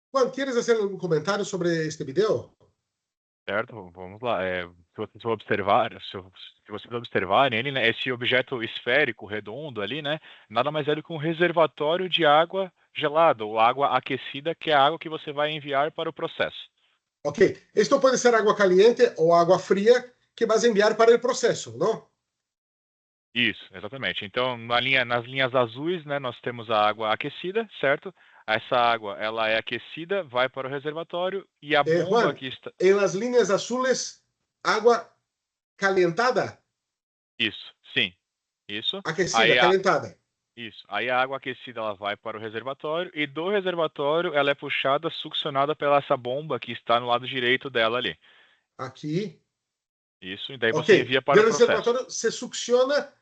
Speaker 1: Juan, ¿quieres hacer algún comentario sobre este video?
Speaker 2: Certo, vamos lá. Se vocês observarem ele, né, esse objeto esférico, redondo ali, né, nada mais é do que um reservatório de água gelada ou água aquecida, que é a água que você vai enviar para o processo.
Speaker 1: Ok. Esto puede ser agua caliente o agua fría que vas a enviar para el proceso, ¿no?
Speaker 2: Isso, exatamente. Então, nas linhas azuis, né, nós temos a água aquecida, certo? Essa água, ela é aquecida, vai para o reservatório e a bomba
Speaker 1: Juan,
Speaker 2: que está...
Speaker 1: en las líneas azules, agua calentada,
Speaker 2: Isso, sim. Isso.
Speaker 1: aquecida,
Speaker 2: Aí
Speaker 1: calentada.
Speaker 2: isso. Aí a água aquecida ela vai para o reservatório e do reservatório ela é puxada, succionada pela essa bomba que está no lado direito dela ali.
Speaker 1: Aquí.
Speaker 2: Isso, e daí
Speaker 1: Ok.
Speaker 2: você envia para o
Speaker 1: Del
Speaker 2: processo.
Speaker 1: reservatorio se succiona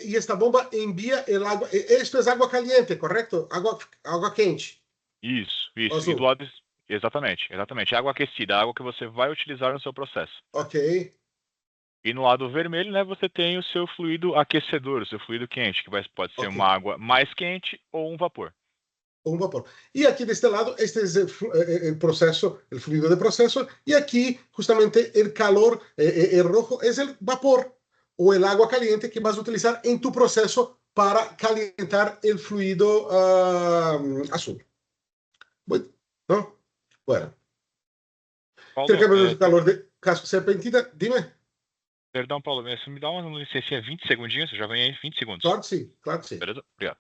Speaker 1: y esta bomba envía el agua. Esto es agua caliente, ¿correcto? Agua quente,
Speaker 2: Isso, isso. E do
Speaker 1: azul.
Speaker 2: lado exatamente, exatamente. Água aquecida, a água que você vai utilizar no seu processo.
Speaker 1: Ok.
Speaker 2: E no lado vermelho, né, você tem o seu fluido aquecedor, o seu fluido quente, que pode ser
Speaker 1: Ok.
Speaker 2: uma água mais quente ou um vapor.
Speaker 1: Un vapor. Y aquí de este lado, este es el proceso, el fluido de proceso, y aquí justamente el calor, el rojo, es el vapor o el agua caliente que vas a utilizar en tu proceso para calentar el fluido azul. Bueno, ¿no? Bueno,
Speaker 2: Paulo,
Speaker 1: intercambio de calor de caso serpentina, dime.
Speaker 2: perdão, Paulo, você me dá uma licencinha, 20 segundinhos, eu já venho aí 20 segundos.
Speaker 1: Claro que sí, claro que sí.
Speaker 2: Beleza? Obrigado.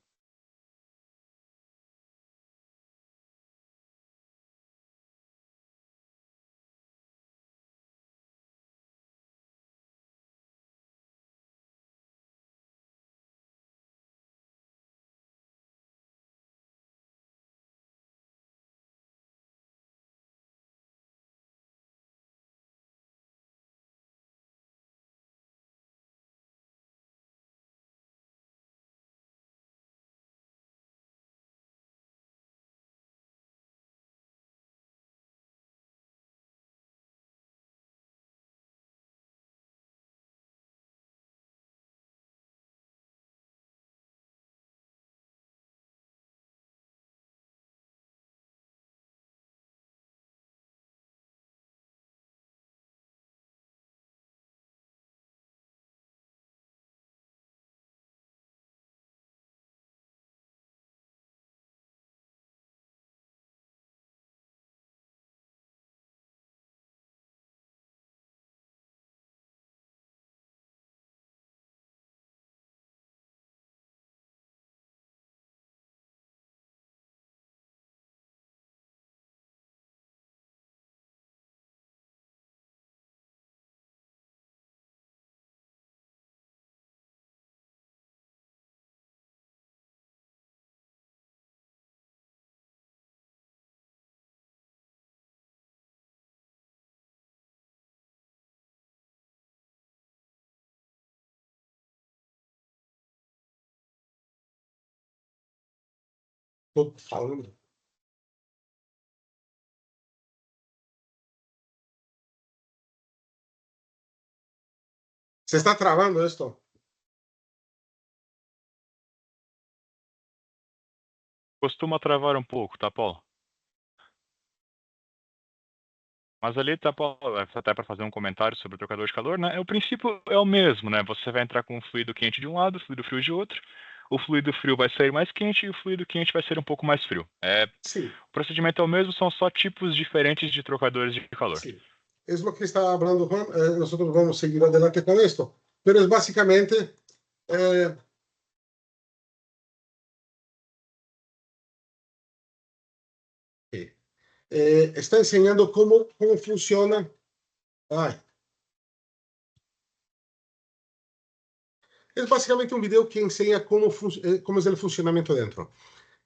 Speaker 1: Tô falando. Você está travando esto?
Speaker 2: Costuma travar um pouco, tá, Paulo? Mas ali tá, Paulo, até para fazer um comentário sobre o trocador de calor, né? O princípio é o mesmo, né? Você vai entrar com um fluido quente de um lado, fluido frio de outro. O fluido frio vai sair mais quente e o fluido quente vai ser um pouco mais frio.
Speaker 1: Sí,
Speaker 2: O procedimento é o mesmo, são só tipos diferentes de trocadores de calor.
Speaker 1: sí. Es lo que está hablando Juan. Nosotros vamos a seguir adelante con esto. Pero es básicamente eh, está enseñando cómo funciona. Ay, es básicamente un video que enseña cómo es el funcionamiento dentro.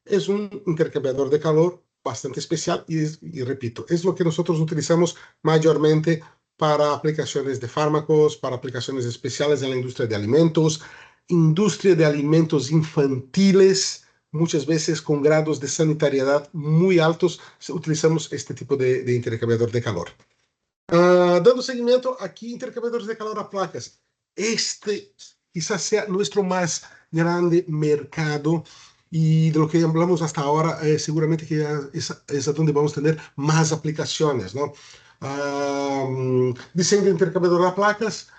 Speaker 1: Es un intercambiador de calor bastante especial y repito, es lo que nosotros utilizamos mayormente para aplicaciones de fármacos, para aplicaciones especiales en la industria de alimentos infantiles, muchas veces con grados de sanitariedad muy altos, utilizamos este tipo de intercambiador de calor. Dando seguimiento aquí, intercambiadores de calor a placas. Este quizás sea nuestro más grande mercado y de lo que hablamos hasta ahora, seguramente que es a donde vamos a tener más aplicaciones, ¿no? Diseño de intercambiador a placas.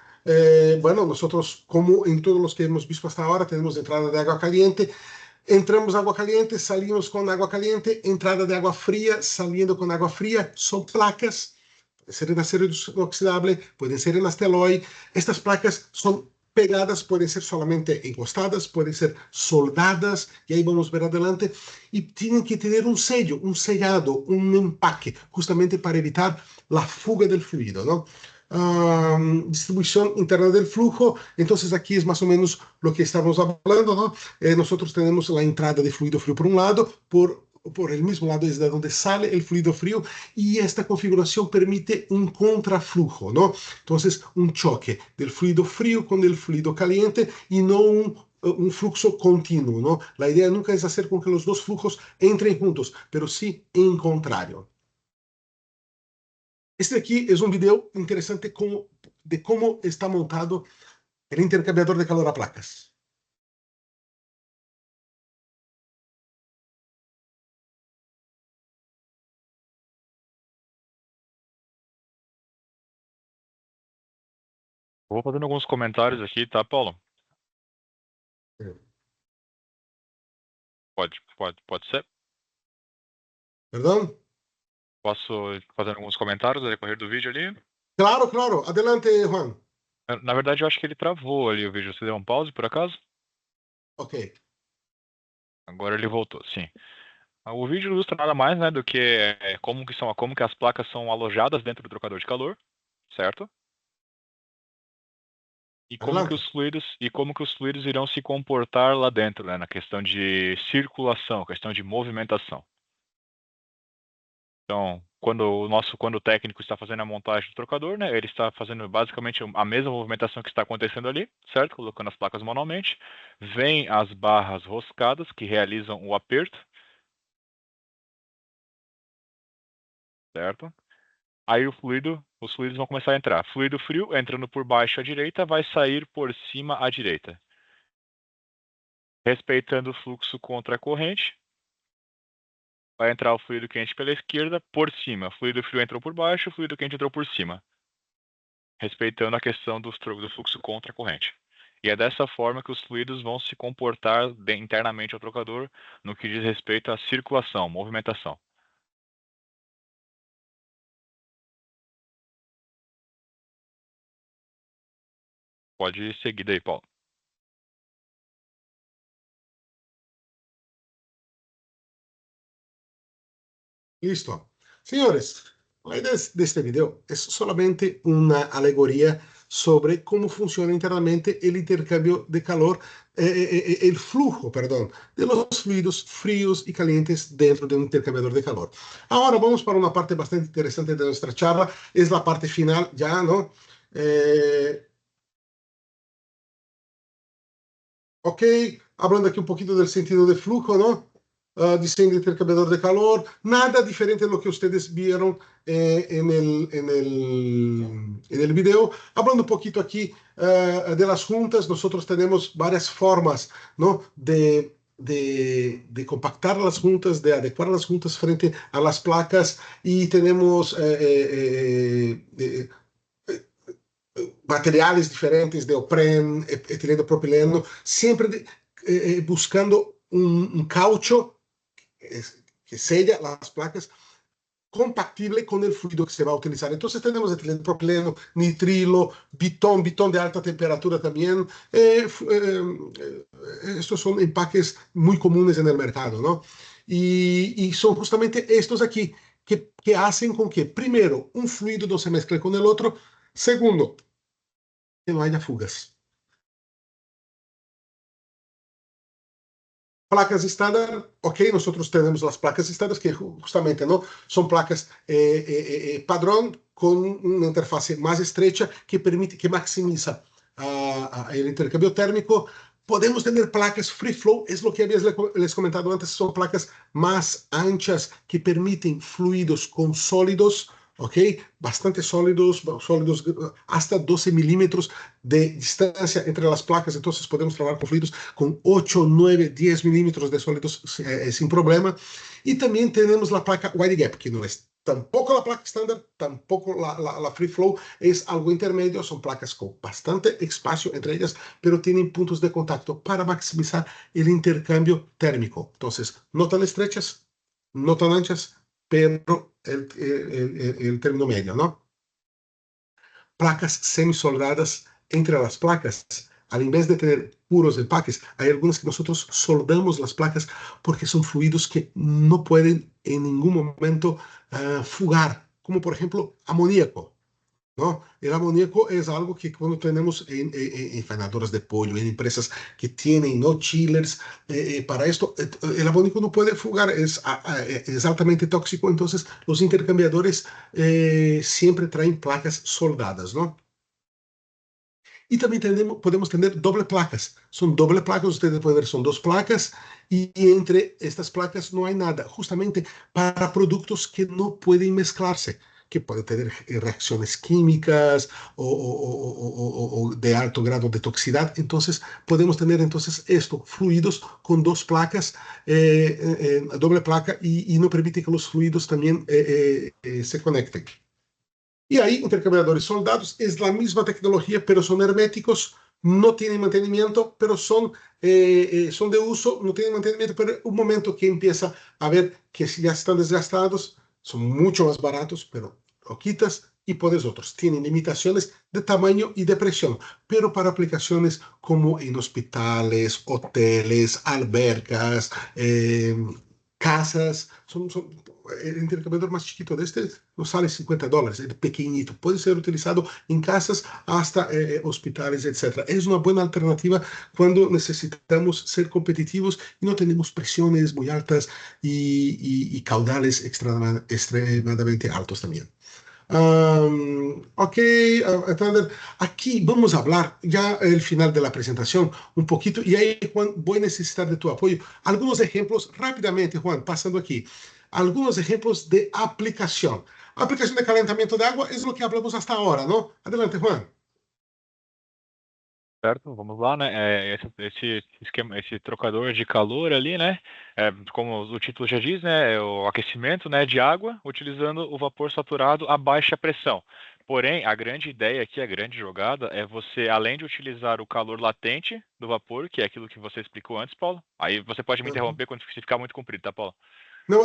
Speaker 1: Bueno, nosotros, como en todos los que hemos visto hasta ahora, tenemos entrada de agua caliente. Entramos agua caliente, salimos con agua caliente, entrada de agua fría, saliendo con agua fría. Son placas, pueden ser en acero inoxidable, pueden ser en asteloy. Estas placas son pegadas, pueden ser solamente encostadas, pueden ser soldadas, y ahí vamos a ver adelante, y tienen que tener un sello, un sellado, un empaque, justamente para evitar la fuga del fluido, ¿no? Distribución interna del flujo, entonces aquí es más o menos lo que estamos hablando, ¿no? Nosotros tenemos la entrada de fluido frío por un lado, por el mismo lado es de donde sale el fluido frío y esta configuración permite un contraflujo, ¿no? Entonces, un choque del fluido frío con el fluido caliente y no un flujo continuo, ¿no? La idea nunca es hacer con que los dos flujos entren juntos, pero sí en contrario. Este aquí es un video interesante de cómo está montado el intercambiador de calor a placas.
Speaker 2: Vou fazendo alguns comentários aqui, tá, Paulo? Pode ser?
Speaker 1: ¿Perdón?
Speaker 2: Posso fazer alguns comentários no decorrer do vídeo ali?
Speaker 1: Claro, claro. Adelante, Juan.
Speaker 2: Na verdade, eu acho que ele travou ali o vídeo. Você deu um pause, por acaso?
Speaker 1: Ok.
Speaker 2: Agora ele voltou, sim. O vídeo ilustra nada mais, né, do que como que as placas são alojadas dentro do trocador de calor, certo?
Speaker 1: Adelante.
Speaker 2: E como que os fluidos irão se comportar lá dentro, né, na questão de circulação, questão de movimentação. Então, quando o técnico está fazendo a montagem do trocador, né, ele está fazendo basicamente a mesma movimentação que está acontecendo ali, certo? Colocando as placas manualmente. Vem as barras roscadas que realizam o aperto, certo? Aí os fluidos vão começar a entrar. Fluido frio entrando por baixo à direita, vai sair por cima à direita. Respeitando o fluxo contra a corrente, vai entrar o fluido quente pela esquerda, por cima. Fluido frio entrou por baixo, fluido quente entrou por cima. Respeitando a questão do fluxo contra a corrente. E é dessa forma que os fluidos vão se comportar internamente ao trocador no que diz respeito à circulação, movimentação. Pode seguir daí, Paulo.
Speaker 1: Listo. Señores, la idea de este video es solamente una alegoría sobre cómo funciona internamente el intercambio de calor, el flujo, perdón, de los fluidos fríos y calientes dentro de un intercambiador de calor. Ahora vamos para una parte bastante interesante de nuestra charla, es la parte final ya, ¿no? Ok, hablando aquí un poquito del sentido de flujo, ¿no? diseño de intercambiador de calor, nada diferente de lo que ustedes vieron en el video. Hablando un poquito aquí de las juntas, nosotros tenemos varias formas, ¿no? De compactar las juntas, de adecuar las juntas frente a las placas y tenemos materiales diferentes de opren, etileno, propileno, siempre buscando un caucho que sella las placas compatible con el fluido que se va a utilizar. Entonces tenemos etileno, nitrilo, bitón de alta temperatura también. Estos son empaques muy comunes en el mercado, ¿no? Y son justamente estos aquí que hacen con que, primero, un fluido no se mezcle con el otro. Segundo, que no haya fugas. Placas estándar, ok, nosotros tenemos las placas estándar que justamente no son placas padrón con una interfase más estrecha que permite, que maximiza el intercambio térmico. Podemos tener placas free flow, es lo que había les comentado antes, son placas más anchas que permiten fluidos con sólidos, ¿ok? Bastante sólidos, sólidos hasta 12 milímetros de distancia entre las placas, entonces podemos trabajar con fluidos con 8, 9, 10 milímetros de sólidos sin problema. Y también tenemos la placa wide gap, que no es tampoco la placa estándar, tampoco la free flow, es algo intermedio, son placas con bastante espacio entre ellas, pero tienen puntos de contacto para maximizar el intercambio térmico. Entonces, no tan estrechas, no tan anchas, pero el término medio, ¿no? Placas semisoldadas entre las placas. Al invés de tener puros empaques, hay algunas que nosotros soldamos las placas porque son fluidos que no pueden en ningún momento fugar, como por ejemplo amoníaco. ¿No? El amoníaco es algo que cuando tenemos en faenadoras de pollo, en empresas que tienen no chillers, para esto, el amoníaco no puede fugar, es altamente tóxico, entonces los intercambiadores siempre traen placas soldadas, ¿no? Y también podemos tener doble placas. Son doble placas, ustedes pueden ver, son dos placas y entre estas placas no hay nada, justamente para productos que no pueden mezclarse, que pueden tener reacciones químicas o de alto grado de toxicidad. Entonces, podemos tener entonces esto, fluidos con dos placas, doble placa y no permite que los fluidos también se conecten. Y hay intercambiadores soldados, es la misma tecnología, pero son herméticos, no tienen mantenimiento, pero son de uso, no tienen mantenimiento, pero un momento que empieza a ver que si ya están desgastados, son mucho más baratos, pero lo quitas y pones otros. Tienen limitaciones de tamaño y de presión, pero para aplicaciones como en hospitales, hoteles, albercas, casas, el intercambiador más chiquito de este no sale $50, es pequeñito, puede ser utilizado en casas hasta hospitales, etcétera. Es una buena alternativa cuando necesitamos ser competitivos y no tenemos presiones muy altas y caudales extremadamente altos también. Ok, Thunder, aquí vamos a hablar ya el final de la presentación un poquito y ahí, Juan, voy a necesitar de tu apoyo. Algunos ejemplos rápidamente, Juan, pasando aquí. Algunos ejemplos de aplicación. Aplicación de calentamiento de agua es lo que hablamos hasta ahora, ¿no? Adelante, Juan.
Speaker 2: Certo, vamos lá, né? Esse esquema, esse trocador de calor ali, né? Como o título já diz, né? É o aquecimento, né, de água, utilizando o vapor saturado a baixa pressão. Porém, a grande ideia aqui, a grande jogada, é você, além de utilizar o calor latente do vapor, que é aquilo que você explicou antes, Paulo. Aí você pode me
Speaker 1: Uhum.
Speaker 2: interromper quando se ficar muito comprido, tá, Paulo?
Speaker 1: Não,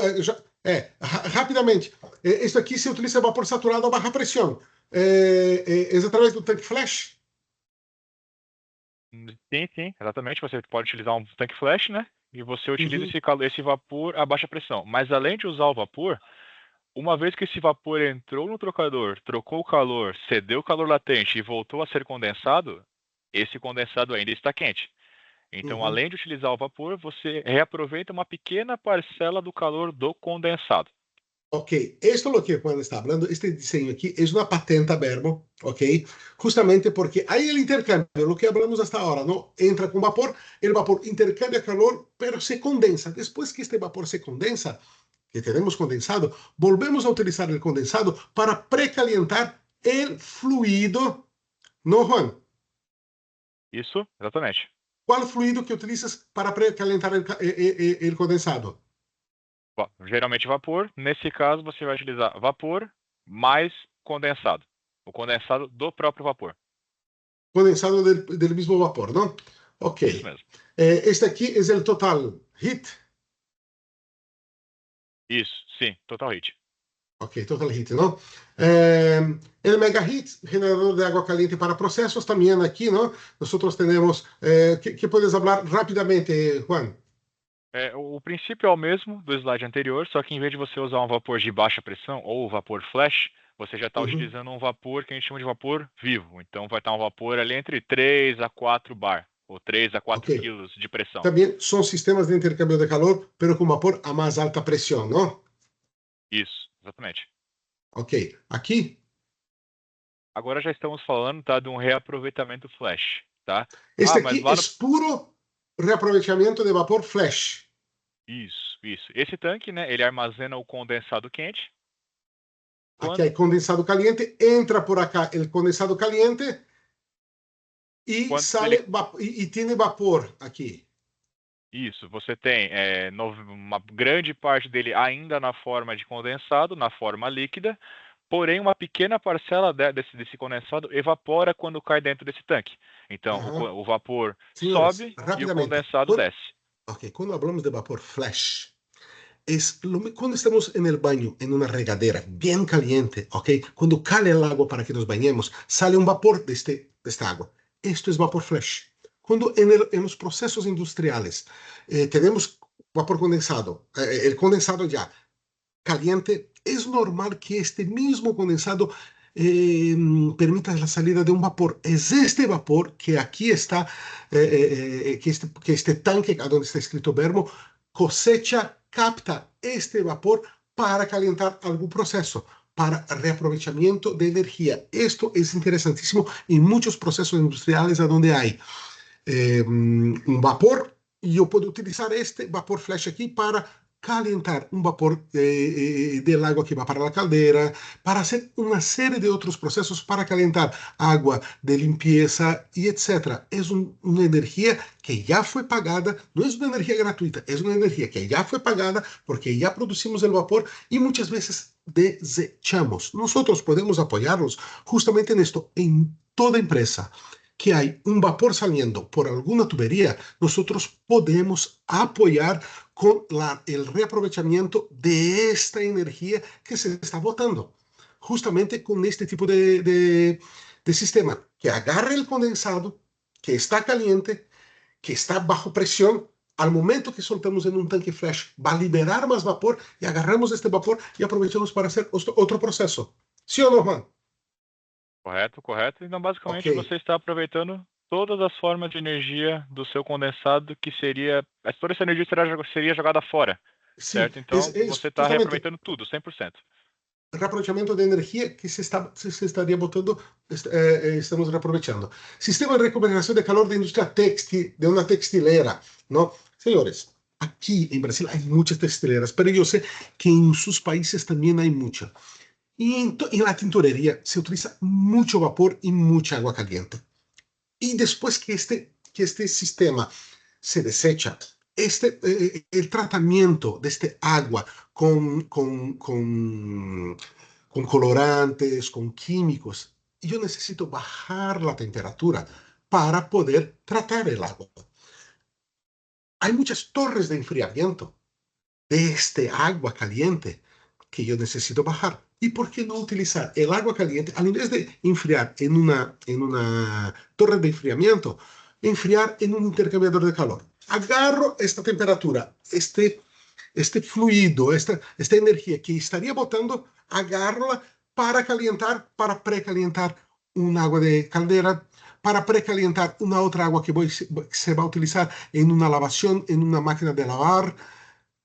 Speaker 1: rapidamente. Isso aqui se utiliza vapor saturado a baja pressão. É através do tanque flash?
Speaker 2: Sim, sim, exatamente. Você pode utilizar um tanque flash, né? E você utiliza
Speaker 1: Uhum.
Speaker 2: esse vapor a baixa pressão. Mas além de usar o vapor, uma vez que esse vapor entrou no trocador, trocou o calor, cedeu o calor latente e voltou a ser condensado, esse condensado ainda está quente. Então,
Speaker 1: Uhum.
Speaker 2: além de utilizar o vapor, você reaproveita uma pequena parcela do calor do condensado.
Speaker 1: Ok, esto es lo que Juan está hablando, este diseño aquí es una patente a Verbo, ok, justamente porque hay el intercambio, lo que hablamos hasta ahora, ¿no? Entra con vapor, el vapor intercambia calor, pero se condensa. Después que este vapor se condensa, que tenemos condensado, volvemos a utilizar el condensado para precalentar el fluido, ¿no, Juan?
Speaker 2: Isso, exatamente.
Speaker 1: ¿Cuál fluido que utilizas para precalentar el condensado?
Speaker 2: Geralmente vapor. Nesse caso, você vai utilizar vapor mais condensado. O condensado do próprio vapor.
Speaker 1: Condensado del mismo vapor, ¿no? Ok.
Speaker 2: Isso mesmo.
Speaker 1: Este aquí es el total heat.
Speaker 2: Isso, sim, total heat.
Speaker 1: Ok, total heat, ¿no? El mega heat, generador de agua caliente para procesos, también aquí, ¿no? Nosotros tenemos, ¿qué puedes hablar rápidamente, Juan?
Speaker 2: O princípio é o mesmo do slide anterior, só que em vez de você usar um vapor de baixa pressão ou vapor flash, você já está
Speaker 1: Uhum.
Speaker 2: utilizando um vapor que a gente chama de vapor vivo. Então vai estar um vapor ali entre 3 a 4 bar, ou 3 a
Speaker 1: Ok.
Speaker 2: 4 quilos de pressão.
Speaker 1: También son sistemas de intercambio de calor, pero con vapor a más alta presión, ¿no?
Speaker 2: Isso, exatamente.
Speaker 1: Ok. Aquí,
Speaker 2: Agora já estamos falando, tá, de um reaproveitamento flash, tá?
Speaker 1: este
Speaker 2: Mas
Speaker 1: aquí
Speaker 2: lá no...
Speaker 1: es puro reaprovechamiento de vapor flash.
Speaker 2: Isso, isso. Esse tanque, né, ele armazena o condensado quente.
Speaker 1: Aquí hay
Speaker 2: Quando,
Speaker 1: condensado caliente, entra por acá el condensado caliente y
Speaker 2: quando ele...
Speaker 1: sale y tiene vapor aquí.
Speaker 2: Isso, você tem uma grande parte dele ainda na forma de condensado, na forma líquida, porém uma pequena parcela desse condensado evapora quando cai dentro desse tanque. Então,
Speaker 1: Ajá.
Speaker 2: o vapor
Speaker 1: Señores,
Speaker 2: sobe e o
Speaker 1: rápidamente,
Speaker 2: condensado desce.
Speaker 1: ok, cuando hablamos de vapor flash, cuando estamos en el baño, en una regadera bien caliente, ok, cuando cale el agua para que nos bañemos, sale un vapor de esta agua. Esto es vapor flash. Cuando en los procesos industriales tenemos vapor condensado, el condensado ya caliente, es normal que este mismo condensado permita la salida de un vapor. Es este vapor que aquí está, que este tanque, a donde está escrito Verbo, cosecha, capta este vapor para calentar algún proceso, para reaprovechamiento de energía. Esto es interesantísimo en muchos procesos industriales a donde hay un vapor, y yo puedo utilizar este vapor flash aquí para calentar un vapor del agua que va para la caldera, para hacer una serie de otros procesos para calentar agua de limpieza y etcétera. Es una energía que ya fue pagada, no es una energía gratuita, es una energía que ya fue pagada porque ya producimos el vapor y muchas veces desechamos. Nosotros podemos apoyarlos justamente en esto, en toda empresa que hay un vapor saliendo por alguna tubería, nosotros podemos apoyar con el reaprovechamiento de esta energía que se está botando, justamente con este tipo de sistema, que agarre el condensado, que está caliente, que está bajo presión, al momento que soltamos en un tanque flash, va a liberar más vapor y agarramos este vapor y aprovechamos para hacer otro proceso. ¿Sí o no, Juan?
Speaker 2: Correto, correto. Então,
Speaker 1: Ok,
Speaker 2: basicamente, você está aproveitando todas as formas de energia do seu condensado, que seria... Toda essa energia seria jogada fora,
Speaker 1: sí,
Speaker 2: certo? Então, você
Speaker 1: es
Speaker 2: está
Speaker 1: justamente
Speaker 2: reaproveitando tudo, 100%.
Speaker 1: reaprovechamiento de energía que se estaría botando, estamos reaprovechando. Sistema de recuperación de calor de industria textil, de una textilera, ¿no? Señores, aquí en Brasil hay muchas textileras, pero yo sé que en sus países también hay mucha. Y en la tintorería se utiliza mucho vapor y mucha agua caliente. Y después que este sistema se desecha, el tratamiento de este agua con colorantes, con químicos, yo necesito bajar la temperatura para poder tratar el agua. Hay muchas torres de enfriamiento de este agua caliente que yo necesito bajar. ¿Y por qué no utilizar el agua caliente en vez de enfriar en una torre de enfriamiento, enfriar en un intercambiador de calor? Agarro esta temperatura, este fluido, esta energía que estaría botando, agarro para calentar, para precalentar un agua de caldera, para precalentar una otra agua que se va a utilizar en una lavación, en una máquina de lavar,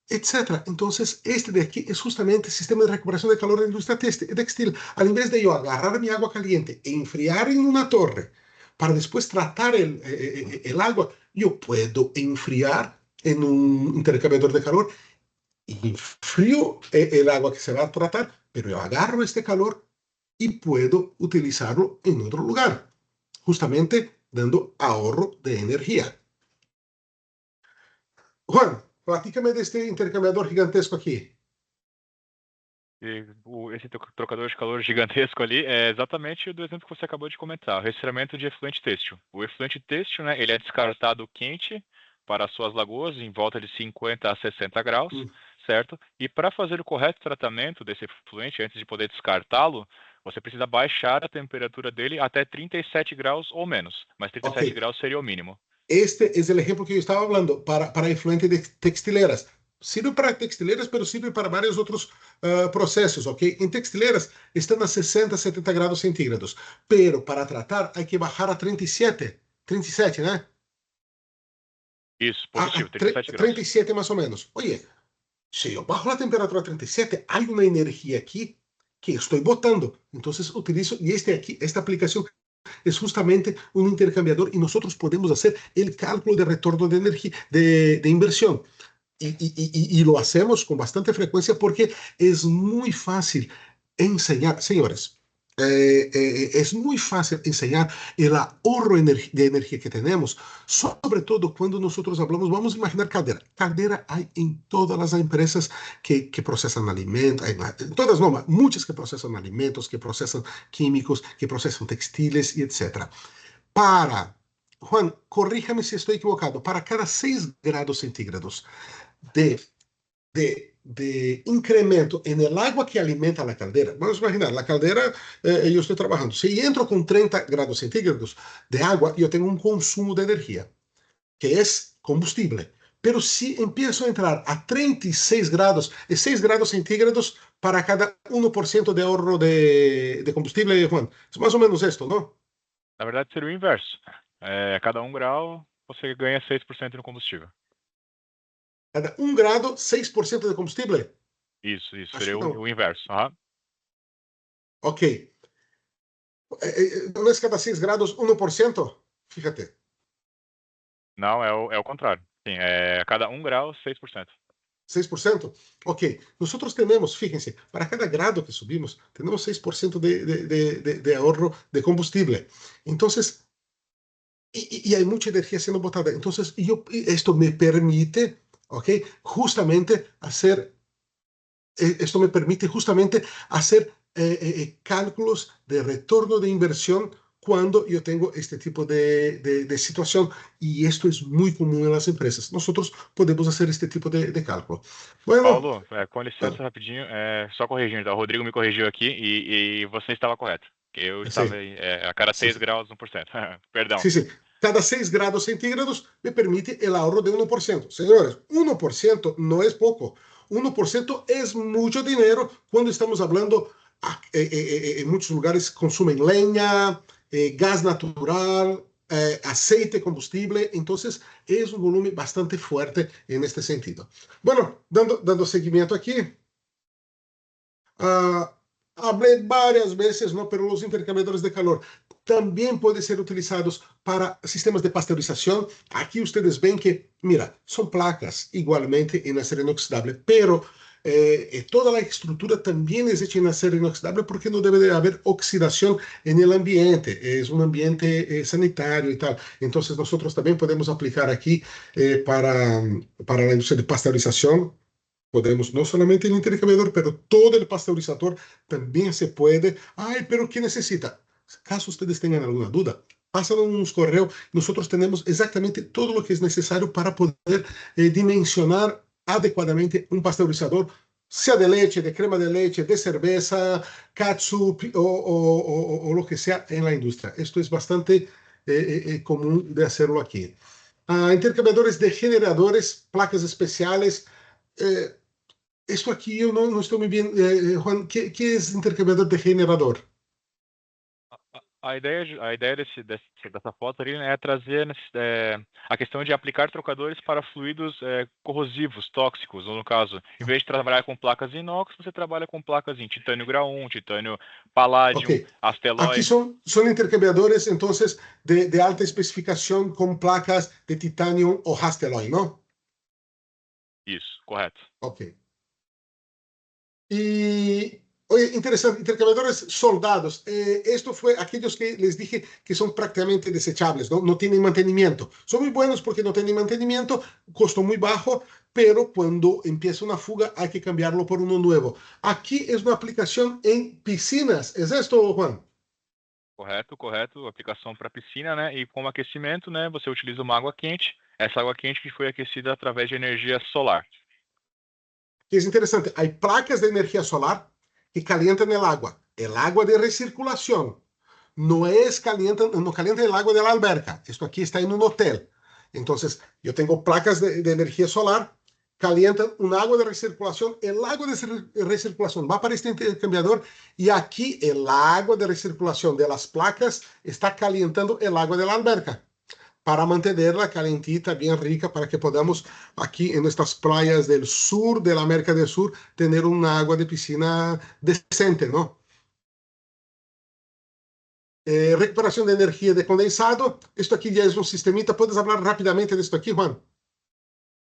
Speaker 1: etcétera. Entonces, este de aquí es justamente el sistema de recuperación de calor de la industria textil. Al invés de yo agarrar mi agua caliente e enfriar en una torre para después tratar el agua, yo puedo enfriar en un intercambiador de calor y frío el agua que se va a tratar, pero yo agarro este calor y puedo utilizarlo en otro lugar, justamente dando ahorro de energía. Juan, platícame de este intercambiador gigantesco aquí.
Speaker 2: E esse trocador de calor gigantesco ali é exatamente do exemplo que você acabou de comentar, o resfriamento de efluente têxtil. O efluente têxtil, né, ele é descartado quente para as suas lagoas em volta de 50 a 60 graus,
Speaker 1: Mm,
Speaker 2: certo? E para fazer o correto tratamento desse efluente, antes de poder descartá-lo, você precisa baixar a temperatura dele até 37 graus ou menos, mas
Speaker 1: ok,
Speaker 2: 37 graus seria o mínimo.
Speaker 1: este es el ejemplo que yo estaba hablando para influente de textileras. Sirve para textileras, pero sirve para varios otros procesos, ¿ok? En textileras están a 60, 70 grados centígrados, pero para tratar hay que bajar a 37, 37, ¿no?
Speaker 2: Isso,
Speaker 1: A
Speaker 2: positivo, 37 graus.
Speaker 1: 37 más o menos. Oye, si yo bajo la temperatura a 37, hay una energía aquí que estoy botando. Entonces utilizo, y este aquí, esta aplicación es justamente un intercambiador y nosotros podemos hacer el cálculo de retorno de energía, de inversión. Y lo hacemos con bastante frecuencia porque es muy fácil enseñar, señores, es muy fácil enseñar el ahorro de energía que tenemos, sobre todo cuando nosotros hablamos, vamos a imaginar caldera. Caldera hay en todas las empresas que procesan alimentos, en todas no, muchas que procesan alimentos, que procesan químicos, que procesan textiles y etcétera. Para, Juan, corríjame si estoy equivocado, para cada 6 grados centígrados de, de incremento en el agua que alimenta la caldera. Vamos a imaginar, la caldera, yo estoy trabajando. Si entro con 30 grados centígrados de agua, yo tengo un consumo de energía, que es combustible. Pero si empiezo a entrar a 36 grados, es 6 grados centígrados para cada 1% de ahorro de combustible, Juan. Es más o menos esto, ¿no?
Speaker 2: Na verdade, seria o inverso. A cada 1 grau, você ganha 6% no combustível.
Speaker 1: Cada 1 grado, 6% de combustible.
Speaker 2: Isso,
Speaker 1: Acho
Speaker 2: seria
Speaker 1: que
Speaker 2: o,
Speaker 1: não.
Speaker 2: o inverso. Aham.
Speaker 1: Ok. ¿No es cada 6 grados 1%? Fíjate.
Speaker 2: Não, é o contrário. Sim, a cada 1 grau, 6%.
Speaker 1: 6%. Ok, nosotros tenemos, fíjense, para cada grado que subimos, tenemos 6% de ahorro de combustible. Entonces, y hay mucha energía siendo botada. Entonces, esto me permite, ok, justamente hacer, esto me permite justamente hacer cálculos de retorno de inversión cuando yo tengo este tipo de situación. Y esto es muy común en las empresas. Nosotros podemos hacer este tipo de cálculo. Bueno,
Speaker 2: Paulo, com
Speaker 1: ah,
Speaker 2: licença rapidinho, só corrigindo, tá? O Rodrigo me corrigiu aqui e você estava correto. Que eu estava
Speaker 1: sí,
Speaker 2: a cada
Speaker 1: sí,
Speaker 2: 6 graus 1%. Perdão.
Speaker 1: sí, sí. Cada 6 grados centígrados me permite el ahorro de 1%. Señores, 1% no es poco. 1% es mucho dinero cuando estamos hablando, en muchos lugares consumen leña, gas natural, aceite, combustible. Entonces, es un volumen bastante fuerte en este sentido. Bueno, dando seguimiento aquí. Ah, hablé varias veces, ¿no? Pero los intercambiadores de calor también pueden ser utilizados para sistemas de pasteurización. Aquí ustedes ven que, mira, son placas igualmente en acero inoxidable, pero toda la estructura también es hecha en acero inoxidable porque no debe de haber oxidación en el ambiente. Es un ambiente sanitario y tal. Entonces nosotros también podemos aplicar aquí para la industria de pasteurización. Podemos no solamente el intercambiador, pero todo el pasteurizador también se puede. Ay, pero ¿qué necesita? Caso ustedes tengan alguna duda, pásanos un correo. Nosotros tenemos exactamente todo lo que es necesario para poder dimensionar adecuadamente un pasteurizador, sea de leche, de crema de leche, de cerveza, catsup o lo que sea en la industria. Esto es bastante común de hacerlo aquí. Intercambiadores de generadores, placas especiales. eh, Esto aquí yo no estoy muy bien, Juan. ¿Qué es intercambiador de generador?
Speaker 2: A ideia dessa foto ali, né, é trazer a questão de aplicar trocadores para fluidos corrosivos, tóxicos, ou no caso, em vez de trabalhar com placas inox, você trabalha com placas em titânio grau 1, titânio
Speaker 1: Ok.
Speaker 2: palladium,
Speaker 1: Aquí
Speaker 2: asteloy.
Speaker 1: son intercambiadores entonces de alta especificación con placas de titanio o Hastelloy, ¿no?
Speaker 2: Isso, correto.
Speaker 1: Ok. Y, oye, interesante, intercambiadores soldados. Esto fue aquellos que les dije que son prácticamente desechables, ¿no? No tienen mantenimiento. Son muy buenos porque no tienen mantenimiento, costo muy bajo, pero cuando empieza una fuga hay que cambiarlo por uno nuevo. Aquí es una aplicación en piscinas. ¿Es esto, Juan?
Speaker 2: Correto, correto. Aplicação para piscina, né? E como aquecimento, né? Você utiliza uma água quente. Essa água quente que foi aquecida através de energia solar.
Speaker 1: Que es interesante. Hay placas de energía solar que calientan el agua de recirculación. No es calientan, no calientan el agua de la alberca. Esto aquí está en un hotel. Entonces, yo tengo placas de energía solar, calientan un agua de recirculación. El agua de recirculación va para este intercambiador y aquí el agua de recirculación de las placas está calentando el agua de la alberca para mantenerla calentita, bien rica, para que podamos aquí en nuestras playas del sur de la América del Sur tener un agua de piscina decente, ¿no? Recuperación de energía de condensado. Esto aquí ya es un sistemita. ¿Puedes hablar rápidamente de esto aquí, Juan?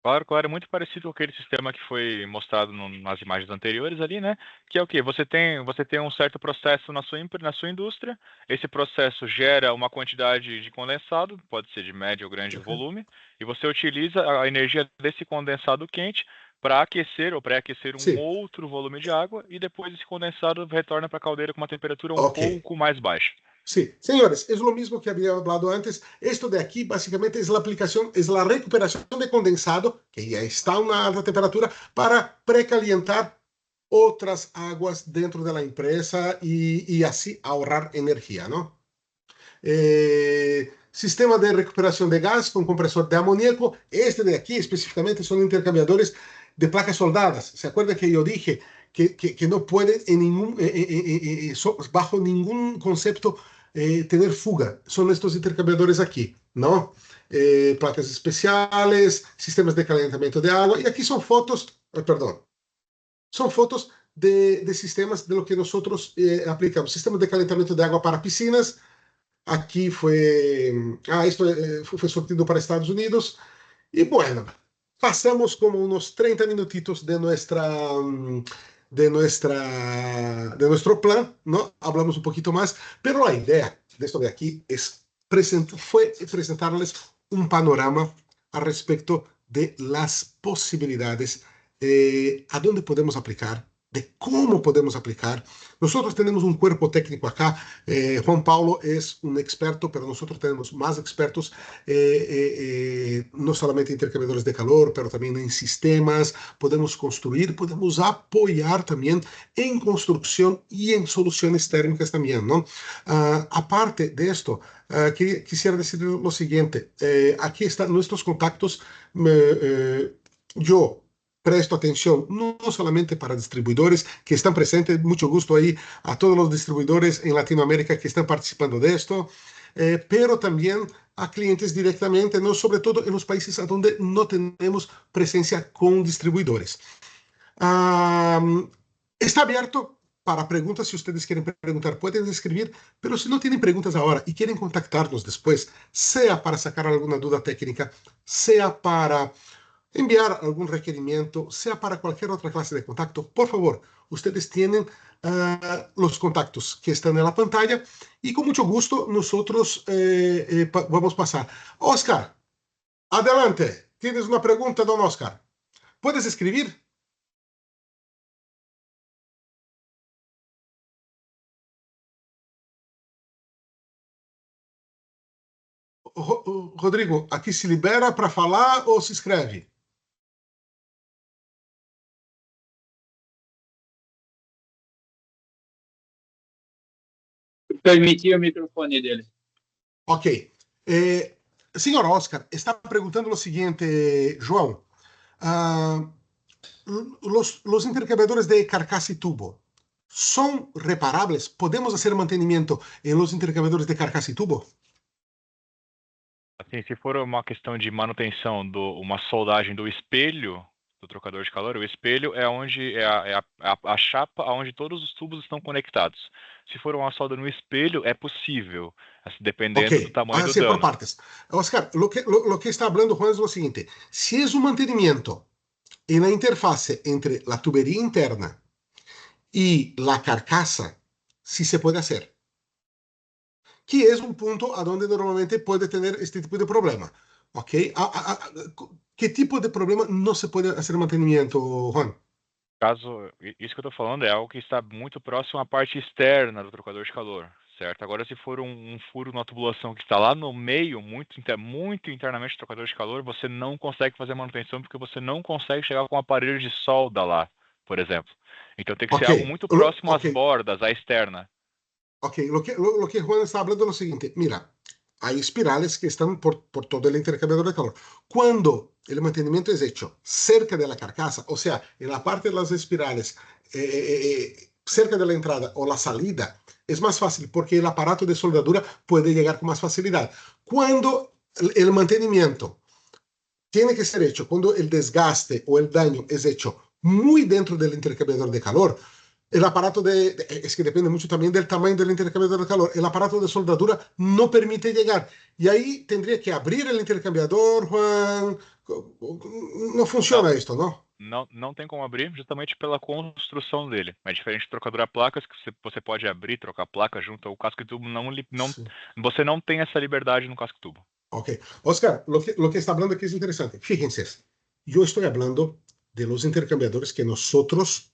Speaker 2: Claro, claro, é muito parecido com aquele sistema que foi mostrado nas imagens anteriores ali, né? Que é o quê? Você tem um certo processo na sua indústria, esse processo gera uma quantidade de condensado, pode ser de médio ou grande volume, e você utiliza a energia desse condensado quente para aquecer ou pré-aquecer um
Speaker 1: Sí,
Speaker 2: outro volume de água, e depois esse condensado retorna para a caldeira com uma temperatura um
Speaker 1: ok.
Speaker 2: pouco mais baixa.
Speaker 1: Sí, señores, es lo mismo que había hablado antes. Esto de aquí básicamente es la aplicación, es la recuperación de condensado, que ya está a una alta temperatura, para precalientar otras aguas dentro de la empresa y así ahorrar energía, ¿no? Sistema de recuperación de gas con compresor de amoníaco. Este de aquí específicamente son intercambiadores de placas soldadas. ¿Se acuerdan que yo dije que no pueden en bajo ningún concepto tener fuga? Son estos intercambiadores aquí, ¿no? Placas especiales, sistemas de calentamiento de agua. Y aquí son fotos, perdón, son fotos de sistemas de lo que nosotros aplicamos. Sistemas de calentamiento de agua para piscinas. Aquí esto fue sortido para Estados Unidos. Y bueno, pasamos como unos 30 minutitos de nuestro plan, ¿no? Hablamos un poquito más, pero la idea de esto de aquí fue presentarles un panorama al respecto de las posibilidades, a dónde podemos aplicar, de cómo podemos aplicar. Nosotros tenemos un cuerpo técnico acá. Juan Paulo es un experto, pero nosotros tenemos más expertos, no solamente intercambiadores de calor, pero también en sistemas. Podemos construir, podemos apoyar también en construcción y en soluciones térmicas también, ¿no? Aparte de esto, quisiera decir lo siguiente. Aquí están nuestros contactos. Yo presto atención no solamente para distribuidores que están presentes, mucho gusto ahí a todos los distribuidores en Latinoamérica que están participando de esto, pero también a clientes directamente, ¿no? Sobre todo en los países a donde no tenemos presencia con distribuidores. Está abierto para preguntas. Si ustedes quieren preguntar, pueden escribir, pero si no tienen preguntas ahora y quieren contactarnos después, sea para sacar alguna duda técnica, sea para enviar algún requerimiento, sea para cualquier otra clase de contacto, por favor, ustedes tienen los contactos que están en la pantalla y con mucho gusto nosotros vamos a pasar. Oscar, adelante. ¿Tienes una pregunta, don Oscar? ¿Puedes escribir? Rodrigo, aqui se libera para falar ou se escreve?
Speaker 3: Permitir o microfone dele.
Speaker 1: Ok. Senhor Oscar, está perguntando o seguinte, João. Los intercambiadores de carcasa y tubo ¿son reparables? ¿Podemos hacer mantenimiento en los intercambiadores de carcasa y tubo?
Speaker 2: Assim, se for uma questão de manutenção, uma soldagem do espelho do trocador de calor, o espelho é onde a chapa onde todos os tubos estão conectados. Se for uma solda no espelho, é possível, assim,
Speaker 1: Ok,
Speaker 2: dependendo do tamanho do
Speaker 1: así por
Speaker 2: dano.
Speaker 1: partes. Oscar, lo que está hablando Juan es lo siguiente. Si es un mantenimiento en la interfase entre la tubería interna y la carcasa, sí se puede hacer. Que es un punto a donde normalmente puede tener este tipo de problema. ¿Ok? ¿Qué tipo de problema no se puede hacer mantenimiento, Juan?
Speaker 2: Caso, isso que eu estou falando é algo que está muito próximo à parte externa do trocador de calor, certo? Agora, se for um furo na tubulação que está lá no meio, muito internamente do trocador de calor, você não consegue fazer manutenção porque você não consegue chegar com um aparelho de solda lá, por exemplo. Então tem que ser
Speaker 1: Ok,
Speaker 2: algo muito próximo às
Speaker 1: ok,
Speaker 2: bordas, à externa.
Speaker 1: ok. Lo que Juan está hablando es lo siguiente. Mira, hay espirales que están por todo el intercambiador de calor. Cuando el mantenimiento es hecho cerca de la carcasa, o sea, en la parte de las espirales, cerca de la entrada o la salida, es más fácil porque el aparato de soldadura puede llegar con más facilidad. Cuando el mantenimiento tiene que ser hecho, cuando el desgaste o el daño es hecho muy dentro del intercambiador de calor, el aparato es que depende mucho también del tamaño del intercambiador de calor, el aparato de soldadura no permite llegar. Y ahí tendría que abrir el intercambiador, Juan. No
Speaker 2: Não,
Speaker 1: funciona esto, ¿no?
Speaker 2: não tem como abrir, justamente pela construção dele. É diferente do trocador a placas, que você pode abrir, trocar a placa junto ao casco e tubo.
Speaker 1: Sí.
Speaker 2: Você não tem essa liberdade no casco e tubo.
Speaker 1: Ok. Oscar, lo que está hablando aquí es interesante. Fíjense, yo estoy hablando de los intercambiadores que nosotros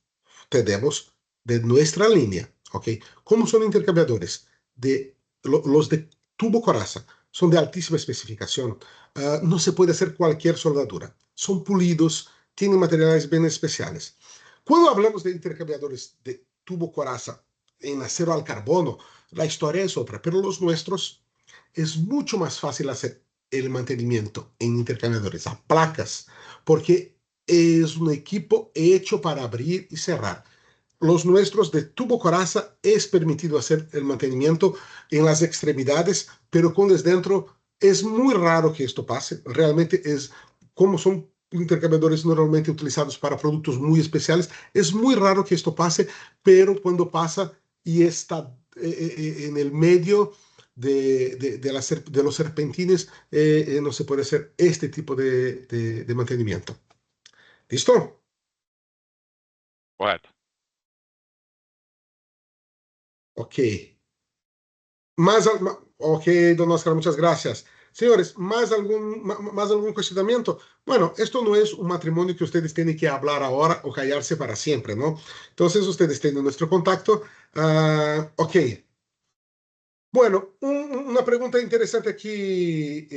Speaker 1: tenemos de nuestra línea. Ok. ¿Cómo son intercambiadores? Los de tubo coraza son de altísima especificación. No se puede hacer cualquier soldadura. Son pulidos, tienen materiales bien especiales. Cuando hablamos de intercambiadores de tubo coraza en acero al carbono, la historia es otra, pero los nuestros es mucho más fácil hacer el mantenimiento en intercambiadores a placas, porque es un equipo hecho para abrir y cerrar. Los nuestros de tubo coraza es permitido hacer el mantenimiento en las extremidades, pero cuando es dentro es muy raro que esto pase. Realmente es como son intercambiadores normalmente utilizados para productos muy especiales, es muy raro que esto pase, pero cuando pasa y está en el medio de los serpentines, no se puede hacer este tipo de mantenimiento. ¿Listo?
Speaker 2: Correto.
Speaker 1: Ok. Ok, don Oscar, muchas gracias. Señores, ¿más algún cuestionamiento? Bueno, esto no es un matrimonio que ustedes tienen que hablar ahora o callarse para siempre, ¿no? Entonces, ustedes tienen nuestro contacto. Ok. Bueno, una pregunta interesante aquí,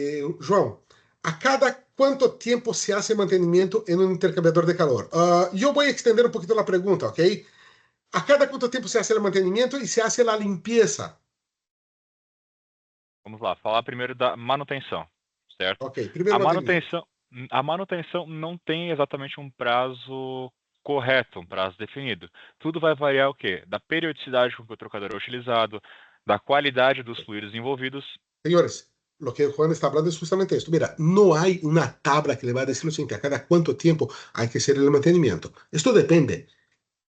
Speaker 1: João. ¿A cada cuánto tiempo se hace mantenimiento en un intercambiador de calor? Yo voy a extender un poquito la pregunta, ¿ok? ¿A cada cuánto tiempo se hace el mantenimiento y se hace la limpieza?
Speaker 2: Vamos lá, falar primeiro da manutenção, certo?
Speaker 1: Ok, primeiro
Speaker 2: A
Speaker 1: mantenimiento.
Speaker 2: manutenção, a manutenção não tem exatamente um prazo correto, um prazo definido. Tudo vai variar o quê? Da periodicidade com que o trocador é utilizado, da qualidade dos fluidos envolvidos.
Speaker 1: Señores, lo que Juan está hablando es justamente esto. Mira, no hay una tabla que le va a decir lo siguiente, a cada cuánto tiempo hay que hacer el mantenimiento. Esto depende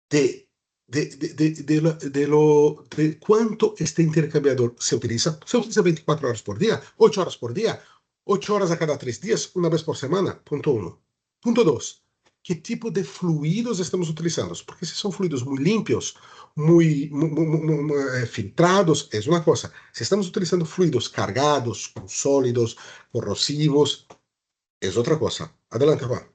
Speaker 1: de, de cuánto este intercambiador se utiliza. Se utiliza 24 horas por día, 8 horas por día, 8 horas a cada 3 días, una vez por semana. Punto uno. Punto dos. ¿Qué tipo de fluidos estamos utilizando? Porque si son fluidos muy limpios, muy filtrados, es una cosa. Si estamos utilizando fluidos cargados, con sólidos, corrosivos, es otra cosa. Adelante, Juan.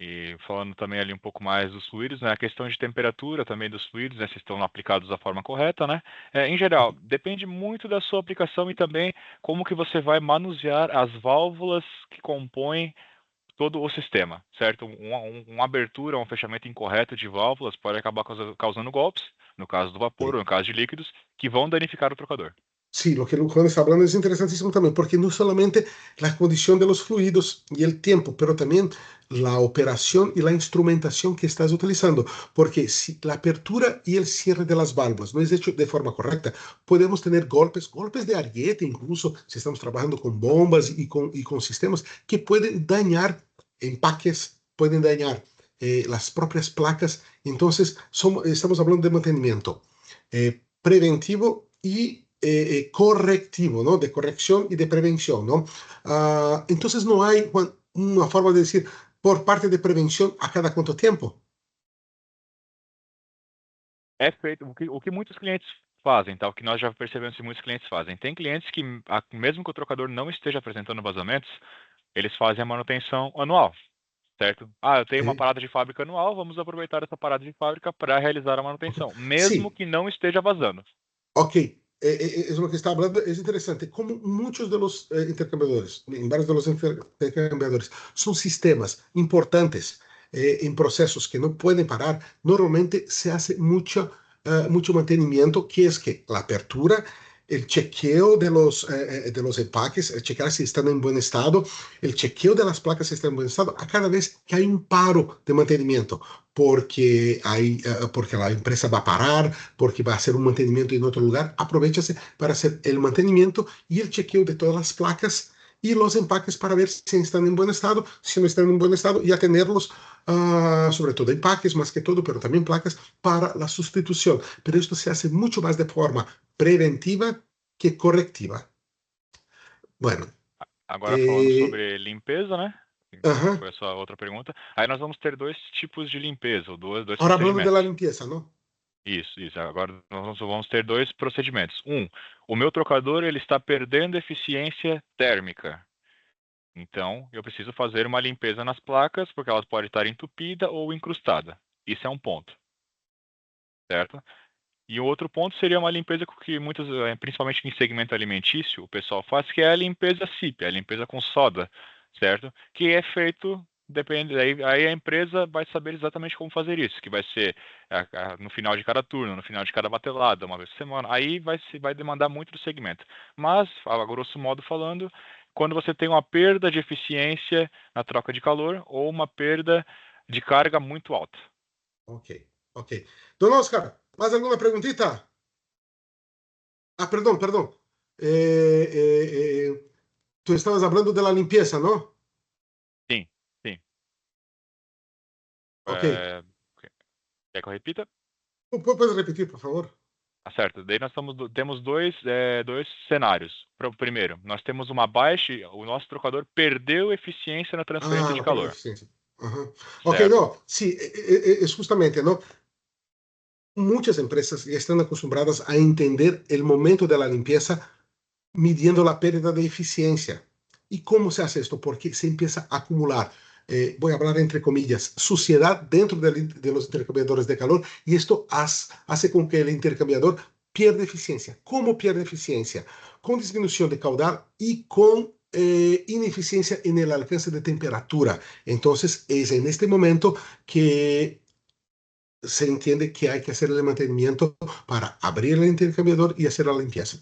Speaker 2: E falando também ali um pouco mais dos fluidos, né, a questão de temperatura também dos fluidos, né, se estão aplicados da forma correta, né? Em geral, depende muito da sua aplicação e também como que você vai manusear as válvulas que compõem todo o sistema, certo? Uma abertura, um fechamento incorreto de válvulas pode acabar causando golpes, no caso do vapor ou no caso de líquidos, que vão danificar o trocador.
Speaker 1: Sí, lo que Juan está hablando es interesantísimo también, porque no solamente la condición de los fluidos y el tiempo, pero también la operación y la instrumentación que estás utilizando. Porque si la apertura y el cierre de las válvulas no es hecho de forma correcta, podemos tener golpes de ariete, incluso si estamos trabajando con bombas y con sistemas que pueden dañar empaques, pueden dañar las propias placas. Entonces, estamos hablando de mantenimiento preventivo y correctivo, ¿no? De corrección y de prevención, ¿no? Entonces no hay, Juan, una forma de decir por parte de prevención a cada cuánto tiempo.
Speaker 2: É feito o que muitos clientes fazem, tá? O que nós já percebemos que muitos clientes fazem. Tem clientes que, mesmo que o trocador não esteja apresentando vazamentos, eles fazem a manutenção anual, certo? Eu tenho uma
Speaker 1: Ok,
Speaker 2: parada de fábrica anual, vamos aproveitar essa parada de fábrica para realizar a
Speaker 1: ok.
Speaker 2: manutenção, mesmo
Speaker 1: Sí,
Speaker 2: que não esteja vazando.
Speaker 1: ok. Es lo que está hablando, es interesante. Como muchos de los intercambiadores, en varios de los intercambiadores, son sistemas importantes en procesos que no pueden parar, normalmente se hace mucho mantenimiento, que es que la apertura, el chequeo de los empaques, el chequear si están en buen estado, el chequeo de las placas si están en buen estado, a cada vez que hay un paro de mantenimiento, porque la empresa va a parar, porque va a hacer un mantenimiento en otro lugar, aprovechase para hacer el mantenimiento y el chequeo de todas las placas y los empaques para ver si están en buen estado, si no están en buen estado, y atenerlos, sobre todo empaques más que todo, pero también placas para la sustitución. Pero esto se hace mucho más de forma preventiva que correctiva. Bueno,
Speaker 2: Agora falando
Speaker 1: eh,
Speaker 2: sobre limpeza, né? Que
Speaker 1: ajá.
Speaker 2: foi a sua outra pergunta. Aí nós vamos ter dois tipos de limpeza, ou dois
Speaker 1: Ahora hablando de la
Speaker 2: procedimentos.
Speaker 1: limpieza, ¿no?
Speaker 2: Isso. Agora nós vamos ter dois procedimentos. O meu trocador ele está perdendo eficiência térmica. Então, eu preciso fazer uma limpeza nas placas, porque elas podem estar entupidas ou incrustadas. Isso é um ponto, certo? E o outro ponto seria uma limpeza que muitas, principalmente em segmento alimentício, o pessoal faz, que é a limpeza SIP, a limpeza com soda, certo? Que é feito, depende, aí a empresa vai saber exatamente como fazer isso, que vai ser no final de cada turno, no final de cada batelada, uma vez por semana. Aí vai demandar muito do segmento. Mas, a grosso modo falando, quando você tem uma perda de eficiência na troca de calor ou uma perda de carga muito alta.
Speaker 1: Ok, ok. Don Oscar, ¿más alguna preguntita? Perdón. Eh, eh, tú estabas hablando de la limpieza, ¿no?
Speaker 2: Sim, sim.
Speaker 1: Ok.
Speaker 2: É, quer que eu repita?
Speaker 1: ¿Puedes repetir, por favor?
Speaker 2: Certo. Daí nós temos dois cenários. Primeiro, nós temos uma baixa, o nosso trocador perdeu eficiência na transferência de
Speaker 1: La pérdida de
Speaker 2: calor,
Speaker 1: eficiencia. Ajá. Ok,
Speaker 2: certo?
Speaker 1: no, sí, es justamente, ¿no? Muchas empresas ya están acostumbradas a entender el momento de la limpieza midiendo la pérdida de eficiencia. ¿Y cómo se hace esto? Porque se empieza a acumular, voy a hablar entre comillas, suciedad dentro de los intercambiadores de calor y esto hace con que el intercambiador pierda eficiencia. ¿Cómo pierde eficiencia? Con disminución de caudal y con ineficiencia en el alcance de temperatura. Entonces es en este momento que se entiende que hay que hacer el mantenimiento para abrir el intercambiador y hacer la limpieza.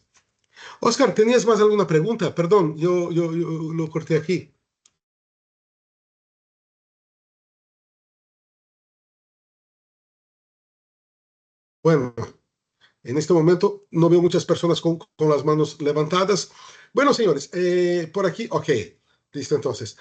Speaker 1: Oscar, ¿tenías más alguna pregunta? Perdón, yo lo corté aquí. Bueno, en este momento no veo muchas personas con las manos levantadas. Bueno, señores, por aquí, ok, listo entonces.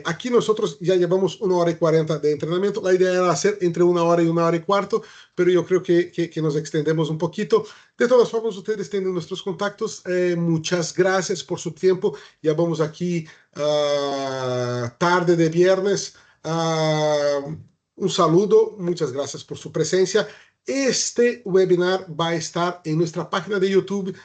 Speaker 1: Aquí nosotros ya llevamos 1 hora y 40 de entrenamiento. La idea era hacer entre 1 hora y 1 hora y cuarto, pero yo creo que nos extendemos un poquito. De todas formas, ustedes tienen nuestros contactos. Muchas gracias por su tiempo. Ya vamos aquí tarde de viernes. Ah, un saludo, muchas gracias por su presencia. Este webinar va a estar en nuestra página de YouTube.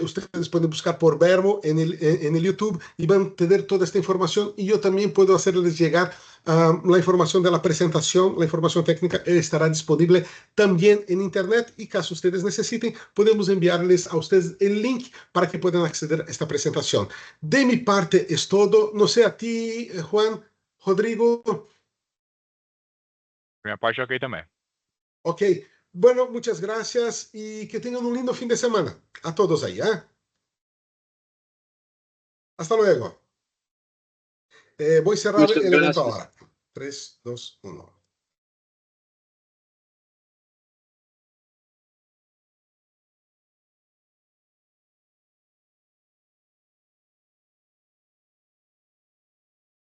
Speaker 1: Ustedes pueden buscar por Verbo en el YouTube y van a tener toda esta información. Y yo también puedo hacerles llegar la información de la presentación, la información técnica estará disponible también en Internet. Y caso ustedes necesiten, podemos enviarles a ustedes el link para que puedan acceder a esta presentación. De mi parte es todo. No sé a ti, Juan, Rodrigo.
Speaker 2: Minha parte é ok também.
Speaker 1: Ok, Bueno, muchas gracias y que tengan un lindo fin de semana. A todos ahí, ¿eh? Hasta luego. Voy a cerrar
Speaker 3: Muchas
Speaker 1: el evento
Speaker 3: gracias.
Speaker 1: ahora. 3, 2, 1.